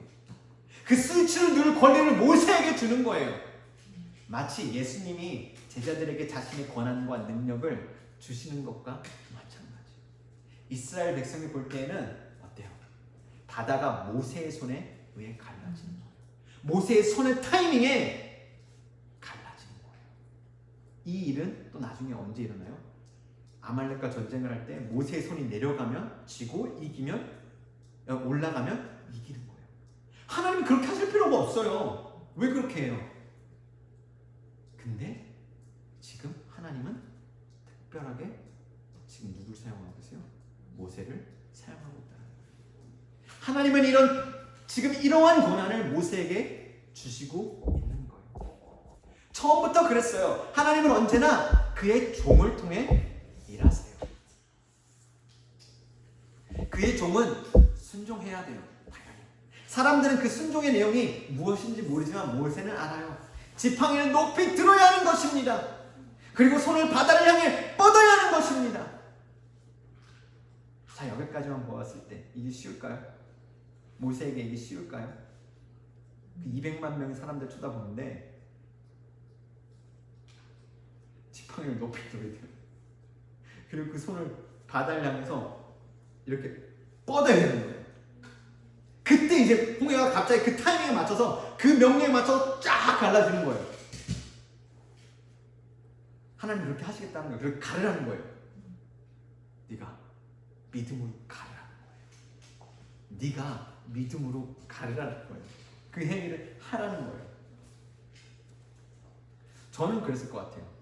그 스위치를 누를 권리를 모세에게 주는 거예요. 마치 예수님이 제자들에게 자신의 권한과 능력을 주시는 것과 마찬가지. 이스라엘 백성이 볼 때에는 어때요? 바다가 모세의 손에 의해 갈라지는 거예요. 모세의 손의 타이밍에 갈라지는 거예요. 이 일은 또 나중에 언제 일어나요? 아말렉과 전쟁을 할 때 모세의 손이 내려가면 지고 이기면 올라가면 이기는 거예요. 하나님이 그렇게 하실 필요가 없어요. 왜 그렇게 해요? 근데 지금 하나님은 특별하게 지금 누굴 사용하고 계세요? 모세를 사용하고 있다. 하나님은 지금 이러한 권한을 모세에게 주시고 있는 거예요. 처음부터 그랬어요. 하나님은 언제나 그의 종을 통해 일하세요. 그의 종은 순종해야 돼요. 당연히. 사람들은 그 순종의 내용이 무엇인지 모르지만 모세는 알아요. 지팡이를 높이 들어야 하는 것입니다. 그리고 손을 바다를 향해 뻗어야 하는 것입니다. 자, 여기까지만 보았을 때 이게 쉬울까요? 모세에게 이게 쉬울까요? 그 200만 명의 사람들 쳐다보는데 지팡이를 높이 들어야 돼요. 그리고 그 손을 바다를 향해서 이렇게 뻗어야 되는 거예요. 그때 이제 홍해가 갑자기 그 타이밍에 맞춰서 그 명령에 맞춰서 쫙 갈라지는 거예요. 하나님이 그렇게 하시겠다는 거예요. 그렇게 가르라는 거예요. 네가 믿음으로 가르라는 거예요. 네가 믿음으로 가르라는 거예요. 그 행위를 하라는 거예요. 저는 그랬을 것 같아요.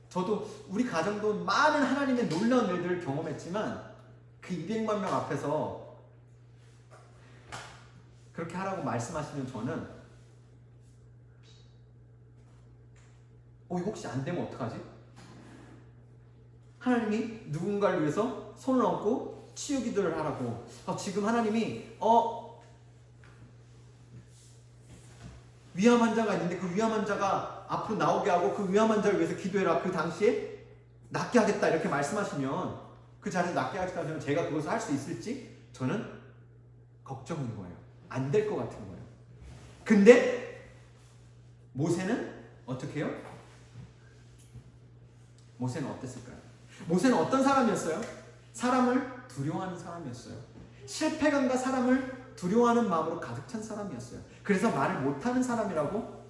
저도 우리 가정도 많은 하나님의 놀라운 일들을 경험했지만 그 200만 명 앞에서 그렇게 하라고 말씀하시면 저는 이거 혹시 안 되면 어떡하지? 하나님이 누군가를 위해서 손을 얹고 치유 기도를 하라고. 지금 하나님이 위암 환자가 있는데 그 위암 환자가 앞으로 나오게 하고 그 위암 환자를 위해서 기도해라. 그 당시에 낫게 하겠다 이렇게 말씀하시면 그 자리에서 낫게 하겠다 하면 제가 그것을 할 수 있을지 저는 걱정인 거예요. 안 될 것 같은 거예요. 근데 모세는 어떻게 해요? 모세는 어땠을까요? 모세는 어떤 사람이었어요? 사람을 두려워하는 사람이었어요. 실패감과 사람을 두려워하는 마음으로 가득 찬 사람이었어요. 그래서 말을 못하는 사람이라고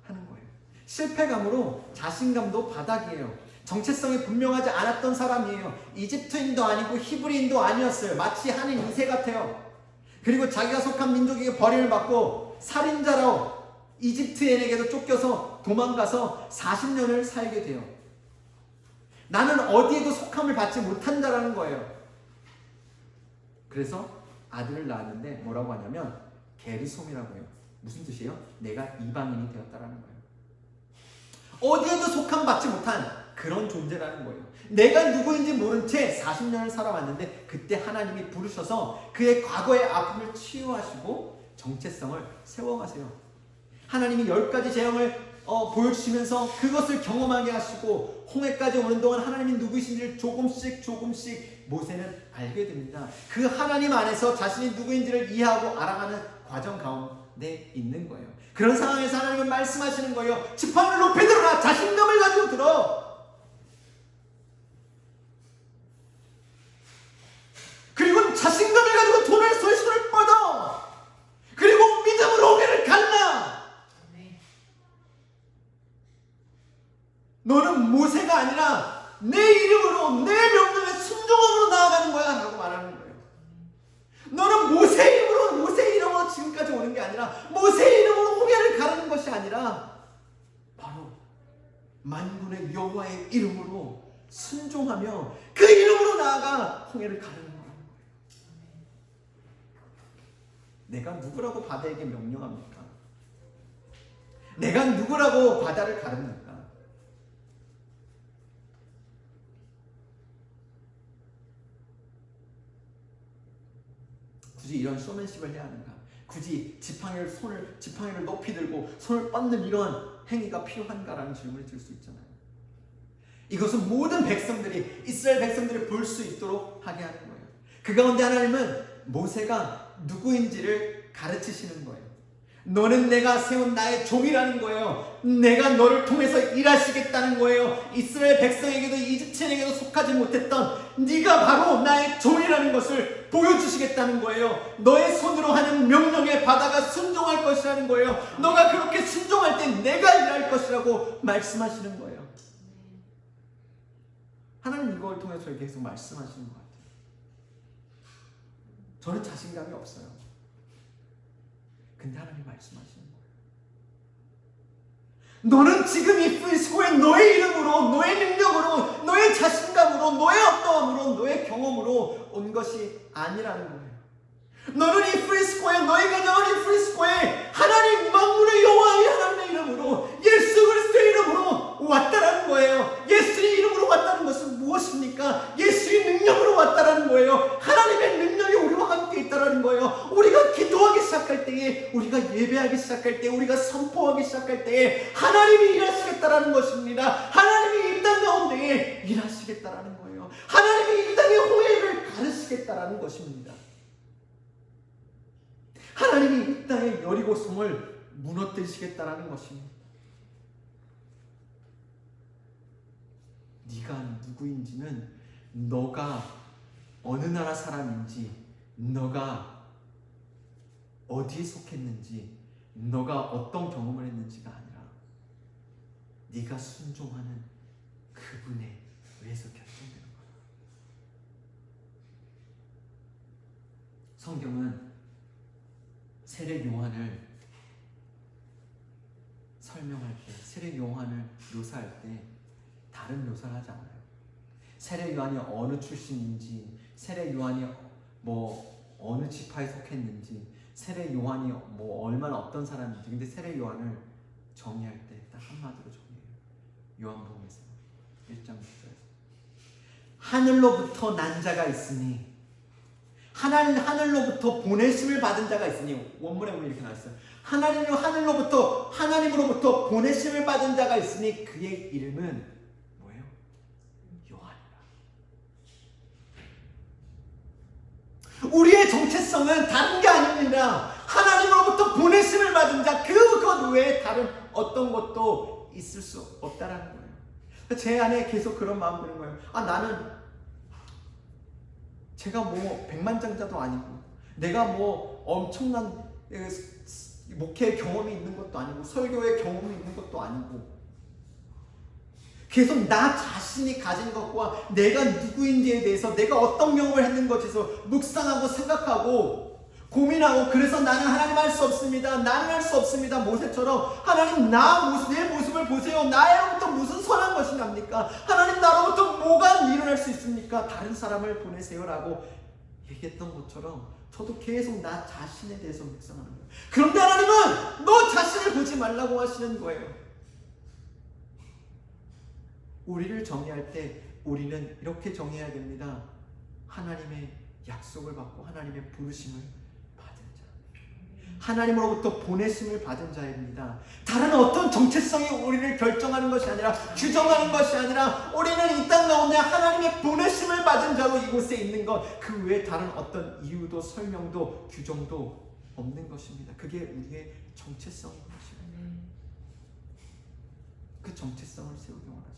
하는 거예요. 실패감으로 자신감도 바닥이에요. 정체성이 분명하지 않았던 사람이에요. 이집트인도 아니고 히브리인도 아니었어요. 마치 한인 2세 같아요. 그리고 자기가 속한 민족에게 버림을 받고 살인자로 이집트인에게도 쫓겨서 도망가서 40년을 살게 돼요. 나는 어디에도 속함을 받지 못한 자라는 거예요. 그래서 아들을 낳았는데 뭐라고 하냐면 게르솜이라고 해요. 무슨 뜻이에요? 내가 이방인이 되었다라는 거예요. 어디에도 속함 받지 못한 그런 존재라는 거예요. 내가 누구인지 모른 채 40년을 살아왔는데 그때 하나님이 부르셔서 그의 과거의 아픔을 치유하시고 정체성을 세워가세요. 하나님이 10가지 재앙을 보여주시면서 그것을 경험하게 하시고 홍해까지 오는 동안 하나님이 누구이신지를 조금씩 모세는 알게 됩니다. 그 하나님 안에서 자신이 누구인지를 이해하고 알아가는 과정 가운데 있는 거예요. 그런 상황에서 하나님은 말씀하시는 거예요. 지팡이를 높이 들어라. 자신감을 가지고 들어. 그리고 자신감을 가지고 손을 뻗어. 그리고 믿음으로 홍해를 갈라. 너는 모세가 아니라 내 이름으로 내 명령에 순종함으로 나아가는 거야 라고 말하는 거예요. 너는 모세 이름으로 지금까지 오는 게 아니라 모세 이름으로 홍해를 가르는 것이 아니라 바로 만군의 여호와의 이름으로 순종하며 그 이름으로 나아가 홍해를 가르는 거라는 거예요. 내가 누구라고 바다에게 명령합니까? 내가 누구라고 바다를 가릅니까? 굳이 이런 쇼맨십을 해야 하는가? 굳이 지팡이를 높이 들고 손을 뻗는 이런 행위가 필요한가라는 질문을 들 수 있잖아요. 이것은 모든 백성들이, 이스라엘 백성들이 볼 수 있도록 하게 하는 거예요. 그 가운데 하나님은 모세가 누구인지를 가르치시는 거예요. 너는 내가 세운 나의 종이라는 거예요. 내가 너를 통해서 일하시겠다는 거예요. 이스라엘 백성에게도 이집트인에게도 속하지 못했던 네가 바로 나의 종이라는 것을 보여주시겠다는 거예요. 너의 손으로 하는 명령에 바다가 순종할 것이라는 거예요. 너가 그렇게 순종할 때 내가 일할 것이라고 말씀하시는 거예요. 하나님 이걸 통해서 저에게 계속 말씀하시는 것 같아요. 저는 자신감이 없어요. 근데 하나님 말씀하시는 거예요. 너는 지금 이 프리스코에 너의 이름으로, 너의 능력으로, 너의 자신감으로, 너의 어떠함으로, 너의 경험으로 온 것이 아니라는 거예요. 너는 이 프리스코에, 너의 가정은 이 프리스코에 하나님 만군의 여호와의 하나님의 이름으로, 예수 그리스도의 이름으로 왔다라는 거예요. 예수의 이름으로 왔다는 것은 무엇입니까? 예수의 능력으로 왔다라는 거예요. 하나님의 능력이 우리와 함께 있다라는 거예요. 우리가 기도하기 시작할 때에, 우리가 예배하기 시작할 때, 우리가 선포하기 시작할 때에 하나님이 일하시겠다라는 것입니다. 하나님이 이 땅 가운데에 일하시겠다라는 거예요. 하나님이 이 땅의 홍해를 가르시겠다라는 것입니다. 하나님이 이 땅의 여리고성을 무너뜨리시겠다라는 것입니다. 네가 누구인지는 너가 어느 나라 사람인지, 너가 어디에 속했는지, 너가 어떤 경험을 했는지가 아니라 네가 순종하는 그분에 의해서 결정되는 거야. 성경은 세례 요한을 설명할 때, 세례 요한을 묘사할 때 다른 묘사를 하지 않아요. 세례 요한이 어느 출신인지, 세례 요한이 어느 지파에 속했는지, 세례 요한이 얼마나 어떤 사람인지. 근데 세례 요한을 정의할 때 딱 한마디로 정의해요. 요한복음에서 1장 6절에서 하늘로부터 난 자가 있으니, 하늘로부터 보내심을 받은 자가 있으니, 원문에 보면 이렇게 나왔어요. 하나님으로부터 보내심을 받은 자가 있으니 그의 이름은 뭐예요? 요한이라. 우리의 정체성은 다른 게 아닙니다. 하나님으로부터 보내심을 받은 자, 그것 외에 다른 어떤 것도 있을 수 없다라는 거예요. 제 안에 계속 그런 마음 드는 거예요. 나는 제가 백만장자도 아니고, 내가 엄청난 목회 경험이 있는 것도 아니고, 설교의 경험이 있는 것도 아니고, 계속 나 자신이 가진 것과 내가 누구인지에 대해서, 내가 어떤 경험을 했는 것에서 묵상하고 생각하고 고민하고, 그래서 나는 하나님 할 수 없습니다, 나는 할 수 없습니다, 모세처럼 하나님 내 모습을 보세요, 나로부터 무슨 선한 것이 납니까? 하나님 나로부터 뭐가 일어날 수 있습니까? 다른 사람을 보내세요 라고 얘기했던 것처럼 저도 계속 나 자신에 대해서 묵상하는 거예요. 그런데 하나님은 너 자신을 보지 말라고 하시는 거예요. 우리를 정의할 때 우리는 이렇게 정의해야 됩니다. 하나님의 약속을 받고 하나님의 부르심을 받은 자, 하나님으로부터 보내심을 받은 자입니다. 다른 어떤 정체성이 우리를 결정하는 것이 아니라, 규정하는 것이 아니라, 우리는 이 땅 가운데 하나님의 보내심을 받은 자로 이곳에 있는 것, 그 외에 다른 어떤 이유도 설명도 규정도 없는 것입니다. 그게 우리의 정체성인 것입니다. 그 정체성을 세우기 원하십니다.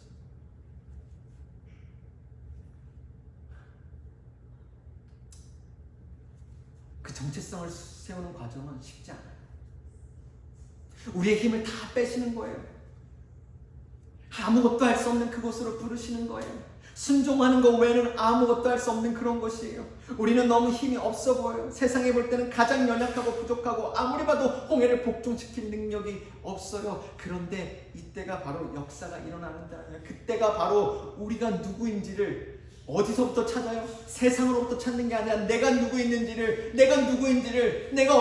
그 정체성을 세우는 과정은 쉽지 않아요. 우리의 힘을 다 빼시는 거예요. 아무것도 할 수 없는 그곳으로 부르시는 거예요. 순종하는 것 외에는 아무것도 할 수 없는 그런 것이에요. 우리는 너무 힘이 없어 보여요. 세상에 볼 때는 가장 연약하고 부족하고 아무리 봐도 홍해를 복종시킬 능력이 없어요. 그런데 이때가 바로 역사가 일어나는 때예요. 그때가 바로 우리가 누구인지를 어디서부터 찾아요? 세상으로부터 찾는 게 아니라 내가 누구인지를, 내가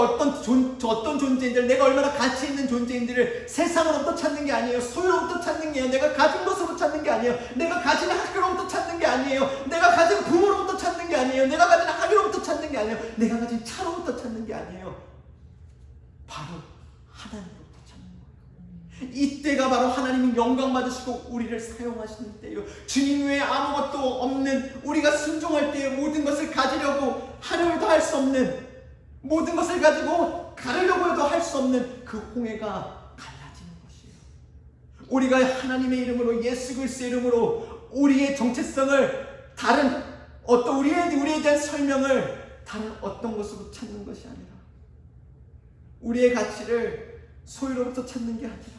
어떤 존재인지를, 내가 얼마나 가치 있는 존재인지를 세상으로부터 찾는 게 아니에요. 소유로부터 찾는 게 아니에요. 내가 가진 것으로부터 찾는 게 아니에요. 내가 가진 학교로부터 찾는 게 아니에요. 내가 가진 부모로부터 찾는 게 아니에요. 내가 가진 학위로부터 찾는 게 아니에요. 내가 가진 차로부터 찾는 게 아니에요. 바로 하나님으로부터 찾는 거예요. 이때가 바로 하나님이 영광 받으시고 우리를 사용하시는 때예요. 주님 외에 아무것도 없는, 우리가 순종할 때에 모든 것을 가지려고 하려 해도 할 수 없는, 모든 것을 가지고 가르려고 해도 할 수 없는 그 홍해가 갈라지는 것이에요. 우리가 하나님의 이름으로, 예수 그리스도의 이름으로 우리의 정체성을 다른 어떤 우리에 대한 설명을 다른 어떤 것으로 찾는 것이 아니라, 우리의 가치를 소유로부터 찾는 게 아니라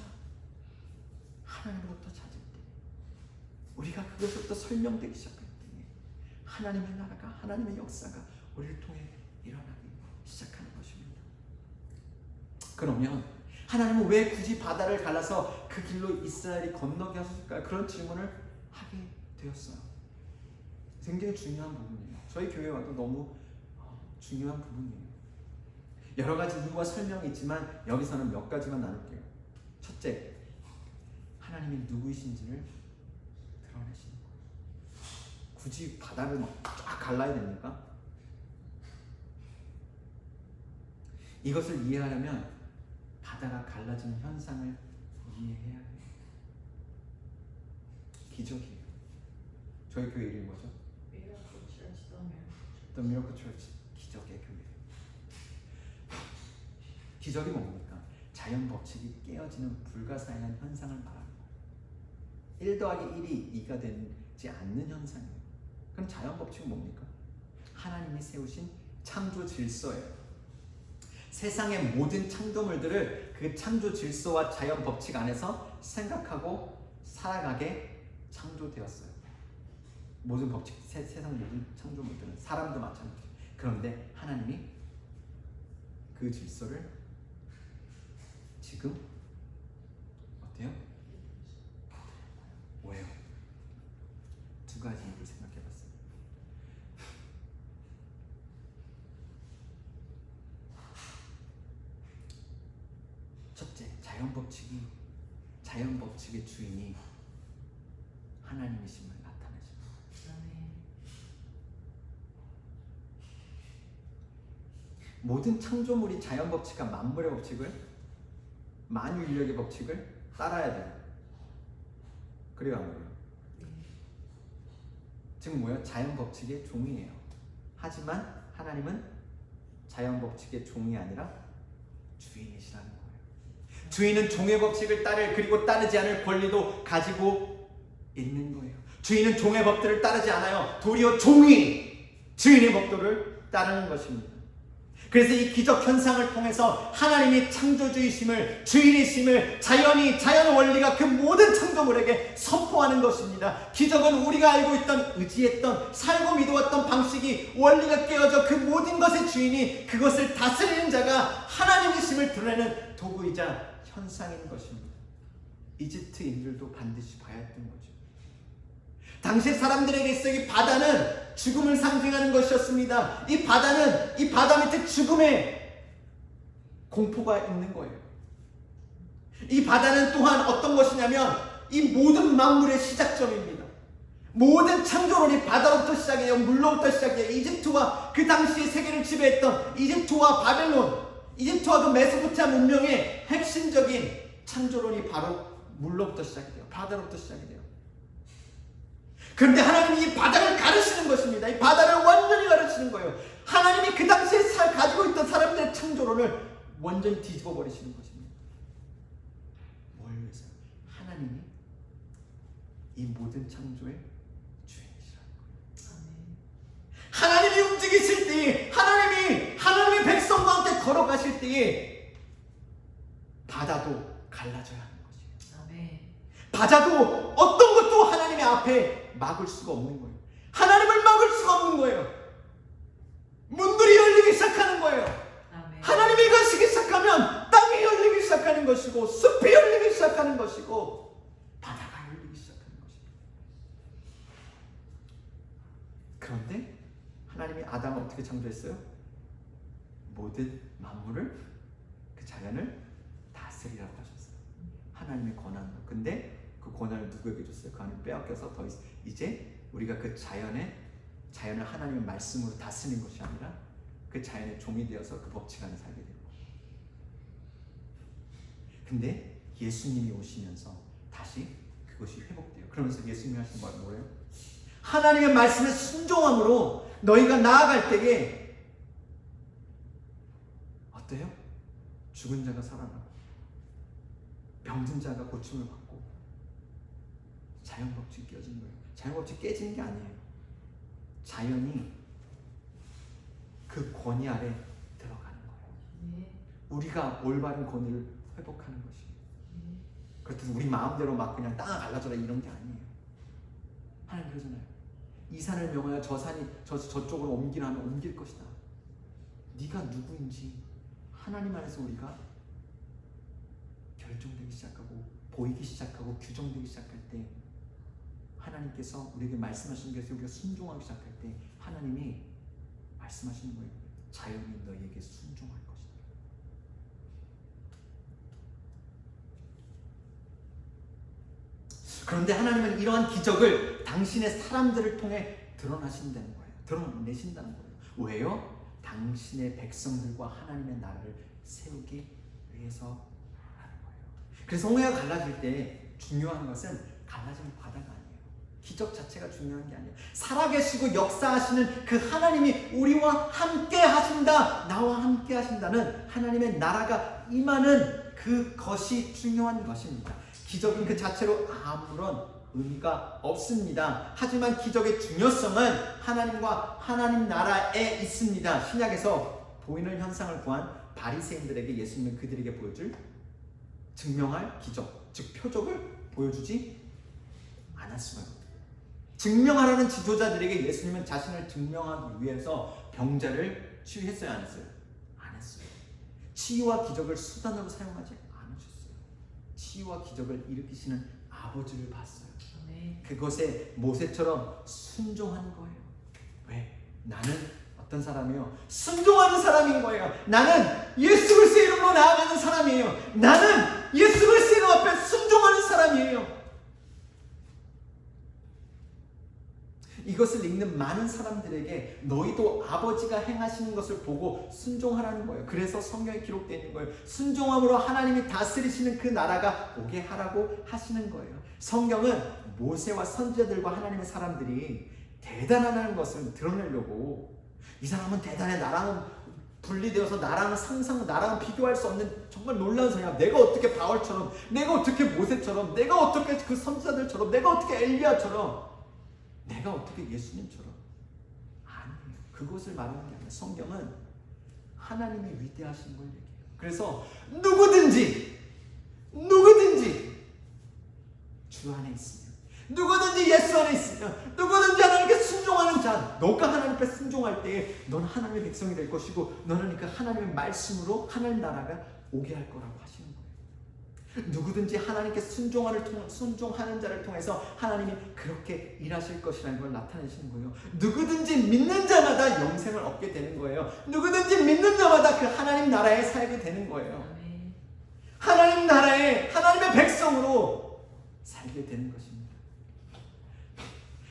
하나님으로부터 찾을 때, 우리가 그것부터 설명되기 시작할 때 하나님의 나라가, 하나님의 역사가 우리를 통해 일어나기 시작하는 것입니다. 그러면 하나님은 왜 굳이 바다를 갈라서 그 길로 이스라엘이 건너게 하셨을까요? 그런 질문을 하게 되었어요. 굉장히 중요한 부분이에요. 저희 교회 와도 너무 중요한 부분이에요. 여러 가지 이유와 설명이 있지만 여기서는 몇 가지만 나눌게요. 첫째, 하나님이 누구이신지를 드러내시는 거예요. 굳이 바다를 막 쫙 갈라야 됩니까? 이것을 이해하려면 바다가 갈라지는 현상을 이해해야 해요. 기적이에요. 저희 교회 이름이 뭐죠? The Miracle Church. 기적의 교회. 기적이 뭡니까? 자연 법칙이 깨어지는 불가사의한 현상을 말하는 거예요. 1 더하기 1이 2가 되지 않는 현상이에요. 그럼 자연 법칙은 뭡니까? 하나님이 세우신 창조 질서예요. 세상의 모든 창조물들을 그 창조 질서와 자연 법칙 안에서 생각하고 살아가게 창조되었어요. 모든 법칙, 세상 모든 창조물들은, 사람도 마찬가지. 그런데 하나님이 그 질서를 지금 어때요? 왜요? 두 가지 이유를 생각해봤어요. 첫째, 자연 법칙의 주인이 하나님이심을 나타내십니다. 모든 창조물이 자연 법칙과 만물의 법칙을, 만유인력의 법칙을 따라야 돼요. 그래요, 안 그래요? 지금 뭐예요? 자연 법칙의 종이에요. 하지만 하나님은 자연 법칙의 종이 아니라 주인이시라는 거예요. 주인은 종의 법칙을 그리고 따르지 않을 권리도 가지고 있는 거예요. 주인은 종의 법들을 따르지 않아요. 도리어 종이 주인의 법도를 따르는 것입니다. 그래서 이 기적 현상을 통해서 하나님의 창조주이심을, 주인이심을 자연 원리가 그 모든 창조물에게 선포하는 것입니다. 기적은 우리가 알고 있던, 의지했던, 살고 믿어왔던 방식이, 원리가 깨어져 그 모든 것의 주인이, 그것을 다스리는 자가 하나님이심을 드러내는 도구이자 현상인 것입니다. 이집트인들도 반드시 봐야 했던 거죠. 당시 사람들에게 있어 이 바다는 죽음을 상징하는 것이었습니다. 이 바다 밑에 죽음의 공포가 있는 거예요. 이 바다는 또한 어떤 것이냐면 이 모든 만물의 시작점입니다. 모든 창조론이 바다로부터 시작해요. 물로부터 시작해요. 이집트와 그 당시에 세계를 지배했던 이집트와 바벨론, 이집트와 그 메소포타미아 문명의 핵심적인 창조론이 바로 물로부터 시작이 돼요. 바다로부터 시작이 돼요. 그런데 하나님이 이 바다를 가르치는 것입니다. 이 바다를 완전히 가르치는 거예요. 하나님이 그 당시에 가지고 있던 사람들의 창조론을 완전히 뒤집어 버리시는 것입니다. 뭘 위해서? 하나님이 이 모든 창조의 주인이시라는 거예요. 하나님이 움직이실 때에, 하나님의 백성과 함께 걸어가실 때에 바다도 갈라져야 하는 것이에요. 바자도 어떤 것도 하나님의 앞에 막을 수가 없는 거예요. 하나님을 막을 수가 없는 거예요. 문들이 열리기 시작하는 거예요. 아멘. 하나님이 가시기 시작하면 땅이 열리기 시작하는 것이고, 숲이 열리기 시작하는 것이고, 바다가 열리기 시작하는 것입니다. 그런데 하나님이 아담을 어떻게 창조했어요? 모든 만물을, 그 자연을 다스리라고 하셨어요. 하나님의 권한으로. 근데 그 권한을 누구에게 줬어요? 그 안에 빼앗겨서 더 이제 우리가 그 자연을 하나님의 말씀으로 다스리는 것이 아니라 그 자연의 종이 되어서 그 법칙 안에 살게 되는 거예요. 근데 예수님이 오시면서 다시 그것이 회복돼요. 그러면서 예수님이 하신 말 뭐예요? 하나님의 말씀에 순종함으로 너희가 나아갈 때에 어때요? 죽은 자가 살아나고 병든 자가 고침을 받고 자연 법칙이 깨지는 거예요. 자연 법칙이 깨지는 게 아니에요. 자연이 그 권위 아래 들어가는 거예요. 네. 우리가 올바른 권위를 회복하는 것이에요. 그렇다고 우리 마음대로 막 그냥 땅을 갈라져라 이런 게 아니에요. 하나님 그러잖아요. 이 산을 명하여 저 산이 저쪽으로 옮기라 하면 옮길 것이다. 네가 누구인지 하나님 안에서 우리가 결정되기 시작하고 보이기 시작하고 규정되기 시작할 때, 하나님께서 우리에게 말씀하시는 것에 우리가 순종하기 시작할 때 하나님이 말씀하시는 거예요. 자연이 너희에게 순종할 것이다. 그런데 하나님은 이러한 기적을 당신의 사람들을 통해 드러나신다는 거예요. 드러내신다는 거예요. 왜요? 당신의 백성들과 하나님의 나라를 세우기 위해서 하는 거예요. 그래서 홍해가 갈라질 때 중요한 것은 갈라지는 바다가 아니에요. 기적 자체가 중요한 게 아니에요. 살아계시고 역사하시는 그 하나님이 우리와 함께 하신다, 나와 함께 하신다는 하나님의 나라가 임하는 그것이 중요한 것입니다. 기적은 그 자체로 아무런 의미가 없습니다. 하지만 기적의 중요성은 하나님과 하나님 나라에 있습니다. 신약에서 보이는 현상을 구한 바리새인들에게 예수님은 그들에게 보여줄 증명할 기적, 즉 표적을 보여주지 않았어요. 증명하라는 지도자들에게 예수님은 자신을 증명하기 위해서 병자를 치유했어요, 안 했어요? 안 했어요. 치유와 기적을 수단으로 사용하지 않으셨어요. 치유와 기적을 일으키시는 아버지를 봤어요. 아멘. 그것에 모세처럼 순종하는 거예요. 왜? 나는 어떤 사람이에요? 순종하는 사람인 거예요. 나는 예수 그리스도의 이름으로 나아가는 사람이에요. 나는 예수 그리스도의 이름 앞에 순종하는 사람이에요. 이것을 읽는 많은 사람들에게 너희도 아버지가 행하시는 것을 보고 순종하라는 거예요. 그래서 성경에 기록되어 있는 거예요. 순종함으로 하나님이 다스리시는 그 나라가 오게 하라고 하시는 거예요. 성경은 모세와 선지자들과 하나님의 사람들이 대단하다는 것을 드러내려고, 이 사람은 대단해, 나랑은 분리되어서 나랑은 비교할 수 없는 정말 놀라운 사람이야, 내가 어떻게 바울처럼, 내가 어떻게 모세처럼, 내가 어떻게 그 선지자들처럼, 내가 어떻게 엘리야처럼, 내가 어떻게 예수님처럼. 아니에요. 그것을 말하는 게 아니라 성경은 하나님이 위대하신 걸 얘기해요. 그래서 누구든지 주 안에 있으면, 누구든지 예수 안에 있으면, 누구든지 하나님께 순종하는 자, 너가 하나님 앞에 순종할 때에 넌 하나님의 백성이 될 것이고, 너는 그러니까 하나님의 말씀으로 하나님 나라가 오게 할 거라고 하시는 거예요. 누구든지 하나님께 순종하는 자를 통해서 하나님이 그렇게 일하실 것이라는 걸 나타내시는 거예요. 누구든지 믿는 자마다 영생을 얻게 되는 거예요. 누구든지 믿는 자마다 그 하나님 나라에 살게 되는 거예요. 아멘. 하나님 나라에 하나님의 백성으로 살게 되는 것입니다.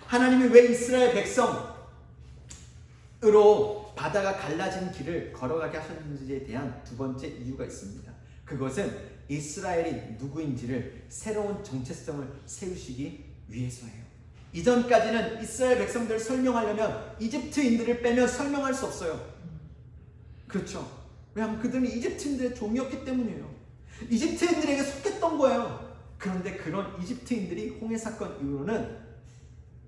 하나님이 왜 이스라엘 백성으로 바다가 갈라진 길을 걸어가게 하셨는지에 대한 두 번째 이유가 있습니다. 그것은 이스라엘이 누구인지를 새로운 정체성을 세우시기 위해서예요. 이전까지는 이스라엘 백성들을 설명하려면 이집트인들을 빼면 설명할 수 없어요. 그렇죠? 왜냐하면 그들은 이집트인들의 종이었기 때문이에요. 이집트인들에게 속했던 거예요. 그런데 그런 이집트인들이 홍해 사건 이후로는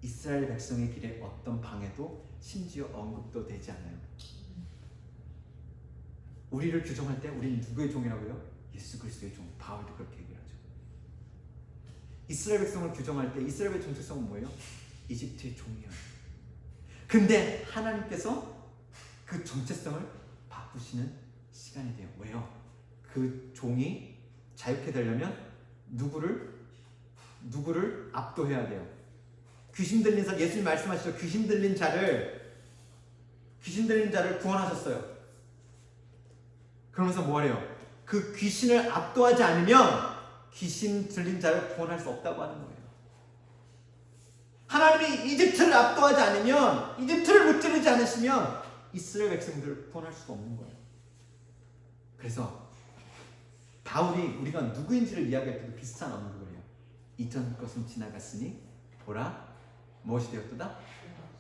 이스라엘 백성의 길에 어떤 방해도 심지어 언급도 되지 않아요. 우리를 규정할 때 우리는 누구의 종이라고요? 예수 그리스도의 종. 바울도 그렇게 얘기하죠. 이스라엘 백성을 규정할 때 이스라엘의 정체성은 뭐예요? 이집트의 종이에요. 근데 하나님께서 그 정체성을 바꾸시는 시간이 돼요. 왜요? 그 종이 자유케 되려면 누구를 압도해야 돼요. 귀신 들린 자, 예수님 말씀하시죠. 귀신 들린 자를 구원하셨어요. 그러면서 뭐래요? 그 귀신을 압도하지 않으면 귀신 들린 자를 구원할 수 없다고 하는 거예요. 하나님이 이집트를 압도하지 않으면, 이집트를 무찌르지 않으시면 이스라엘 백성들을 구원할 수가 없는 거예요. 그래서 바울이 우리가 누구인지를 이야기할 때도 비슷한 언급을 해요. 이전 것은 지나갔으니 보라, 무엇이 되었도다?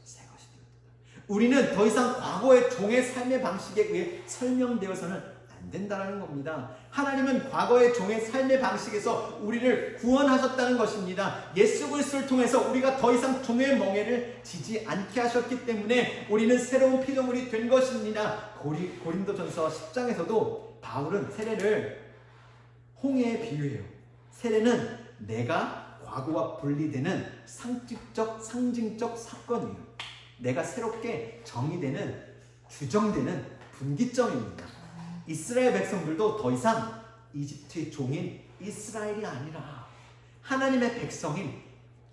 새 것이 되었도다. 우리는 더 이상 과거의 종의 삶의 방식에 의해 설명되어서는 안 된다는 겁니다. 하나님은 과거의 종의 삶의 방식에서 우리를 구원하셨다는 것입니다. 예수 그리스도를 통해서 우리가 더 이상 종의 멍에를 지지 않게 하셨기 때문에 우리는 새로운 피조물이 된 것입니다. 고린도전서 10장에서도 바울은 세례를 홍해에 비유해요. 세례는 내가 과거와 분리되는 상징적 사건이에요. 내가 새롭게 정의되는, 규정되는 분기점입니다. 이스라엘 백성들도 더 이상 이집트의 종인 이스라엘이 아니라 하나님의 백성인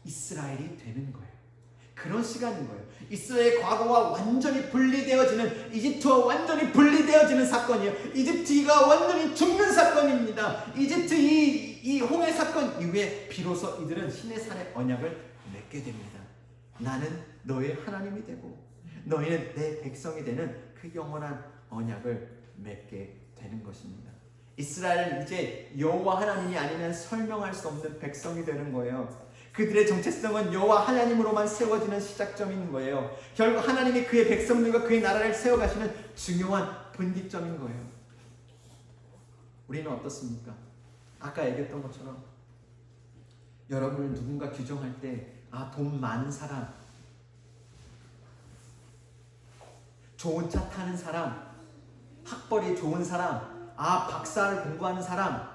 이스라엘이 되는 거예요. 그런 시간인 거예요. 이스라엘의 과거와 완전히 분리되어지는, 이집트와 완전히 분리되어지는 사건이에요. 이집트가 완전히 죽는 사건입니다. 이집트 이 홍해 사건 이후에 비로소 이들은 신의 산의 언약을 맺게 됩니다. 나는 너의 하나님이 되고 너희는 내 백성이 되는 그 영원한 언약을 맺게 되는 것입니다. 이스라엘은 이제 여호와 하나님이 아니면 설명할 수 없는 백성이 되는 거예요. 그들의 정체성은 여호와 하나님으로만 세워지는 시작점인 거예요. 결국 하나님이 그의 백성들과 그의 나라를 세워가시는 중요한 분기점인 거예요. 우리는 어떻습니까? 아까 얘기했던 것처럼 여러분을 누군가 규정할 때 돈 많은 사람, 좋은 차 타는 사람, 학벌이 좋은 사람, 박사를 공부하는 사람으로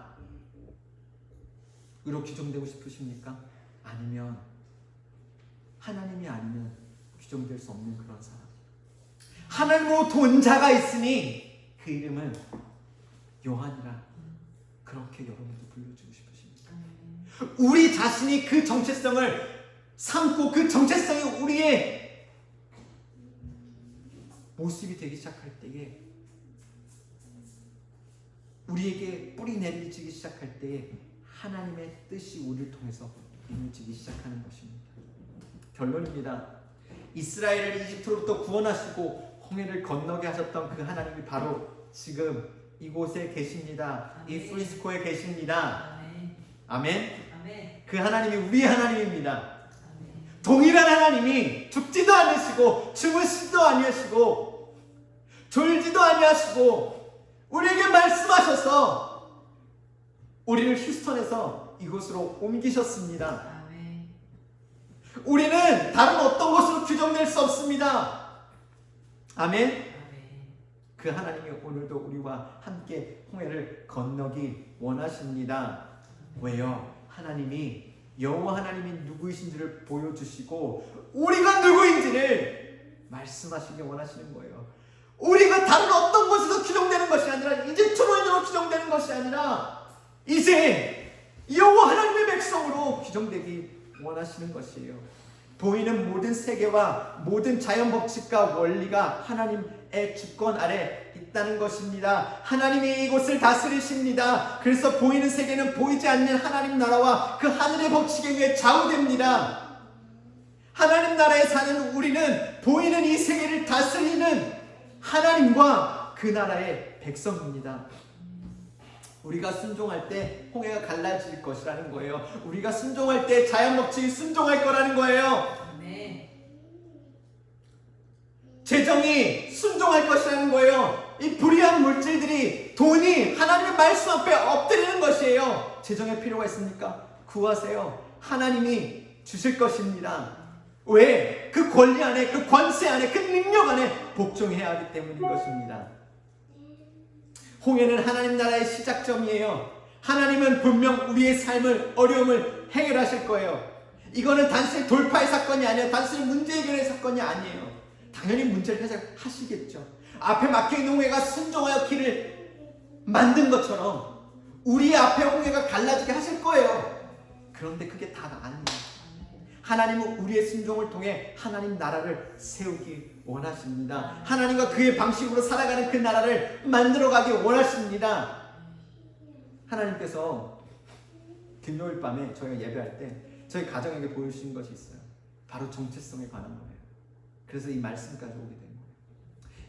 규정되고 싶으십니까? 아니면 하나님이 아니면 규정될 수 없는 그런 사람, 하나님으로 돈 자가 있으니 그 이름은 요한이라 그렇게 여러분도 불러주고 싶으십니까? 우리 자신이 그 정체성을 삼고 그 정체성이 우리의 모습이 되기 시작할 때에, 우리에게 뿌리 내리기 시작할 때에 하나님의 뜻이 우리를 통해서 이루어지기 시작하는 것입니다. 결론입니다. 이스라엘을 이집트로부터 구원하시고 홍해를 건너게 하셨던 그 하나님이 바로 지금 이곳에 계십니다. 아멘. 이 프리스코에 계십니다. 아멘. 아멘. 아멘. 그 하나님이 우리의 하나님입니다. 아멘. 동일한 하나님이 죽지도 않으시고 주무시지도 아니하시고 졸지도 아니하시고 우리에게 말씀하셔서 우리를 휴스턴에서 이곳으로 옮기셨습니다. 아멘. 우리는 다른 어떤 것으로 규정될 수 없습니다. 아멘. 아멘. 그 하나님이 오늘도 우리와 함께 홍해를 건너기 원하십니다. 왜요? 하나님이 여호와 하나님이 누구이신지를 보여주시고 우리가 누구인지를 말씀하시기 원하시는 거예요. 우리가 다른 어떤 것에서 규정되는 것이 아니라, 이집트로 인해서 규정되는 것이 아니라 이제 여호와 하나님의 백성으로 규정되기 원하시는 것이에요. 보이는 모든 세계와 모든 자연 법칙과 원리가 하나님의 주권 아래 있다는 것입니다. 하나님이 이곳을 다스리십니다. 그래서 보이는 세계는 보이지 않는 하나님 나라와 그 하늘의 법칙에 의해 좌우됩니다. 하나님 나라에 사는 우리는 보이는 이 세계를 다스리는 하나님과 그 나라의 백성입니다. 우리가 순종할 때 홍해가 갈라질 것이라는 거예요. 우리가 순종할 때 자연 법칙이 순종할 거라는 거예요. 아멘. 재정이 순종할 것이라는 거예요. 이 불의한 물질들이, 돈이 하나님의 말씀 앞에 엎드리는 것이에요. 재정에 필요가 있습니까? 구하세요. 하나님이 주실 것입니다. 왜? 그 권리 안에, 그 권세 안에, 그 능력 안에 복종해야 하기 때문인 것입니다. 홍해는 하나님 나라의 시작점이에요. 하나님은 분명 우리의 삶을, 어려움을 해결하실 거예요. 이거는 단순히 돌파의 사건이 아니에요. 단순히 문제 해결의 사건이 아니에요. 당연히 문제를 해결하시겠죠. 앞에 막혀있는 홍해가 순종하여 길을 만든 것처럼 우리 앞에 홍해가 갈라지게 하실 거예요. 그런데 그게 다가 아니에요. 하나님은 우리의 순종을 통해 하나님 나라를 세우기 원하십니다. 하나님과 그의 방식으로 살아가는 그 나라를 만들어가기 원하십니다. 하나님께서 금요일 밤에 저희가 예배할 때 저희 가정에게 보여주신 것이 있어요. 바로 정체성에 관한 거예요. 그래서 이 말씀까지 오게 된 거예요.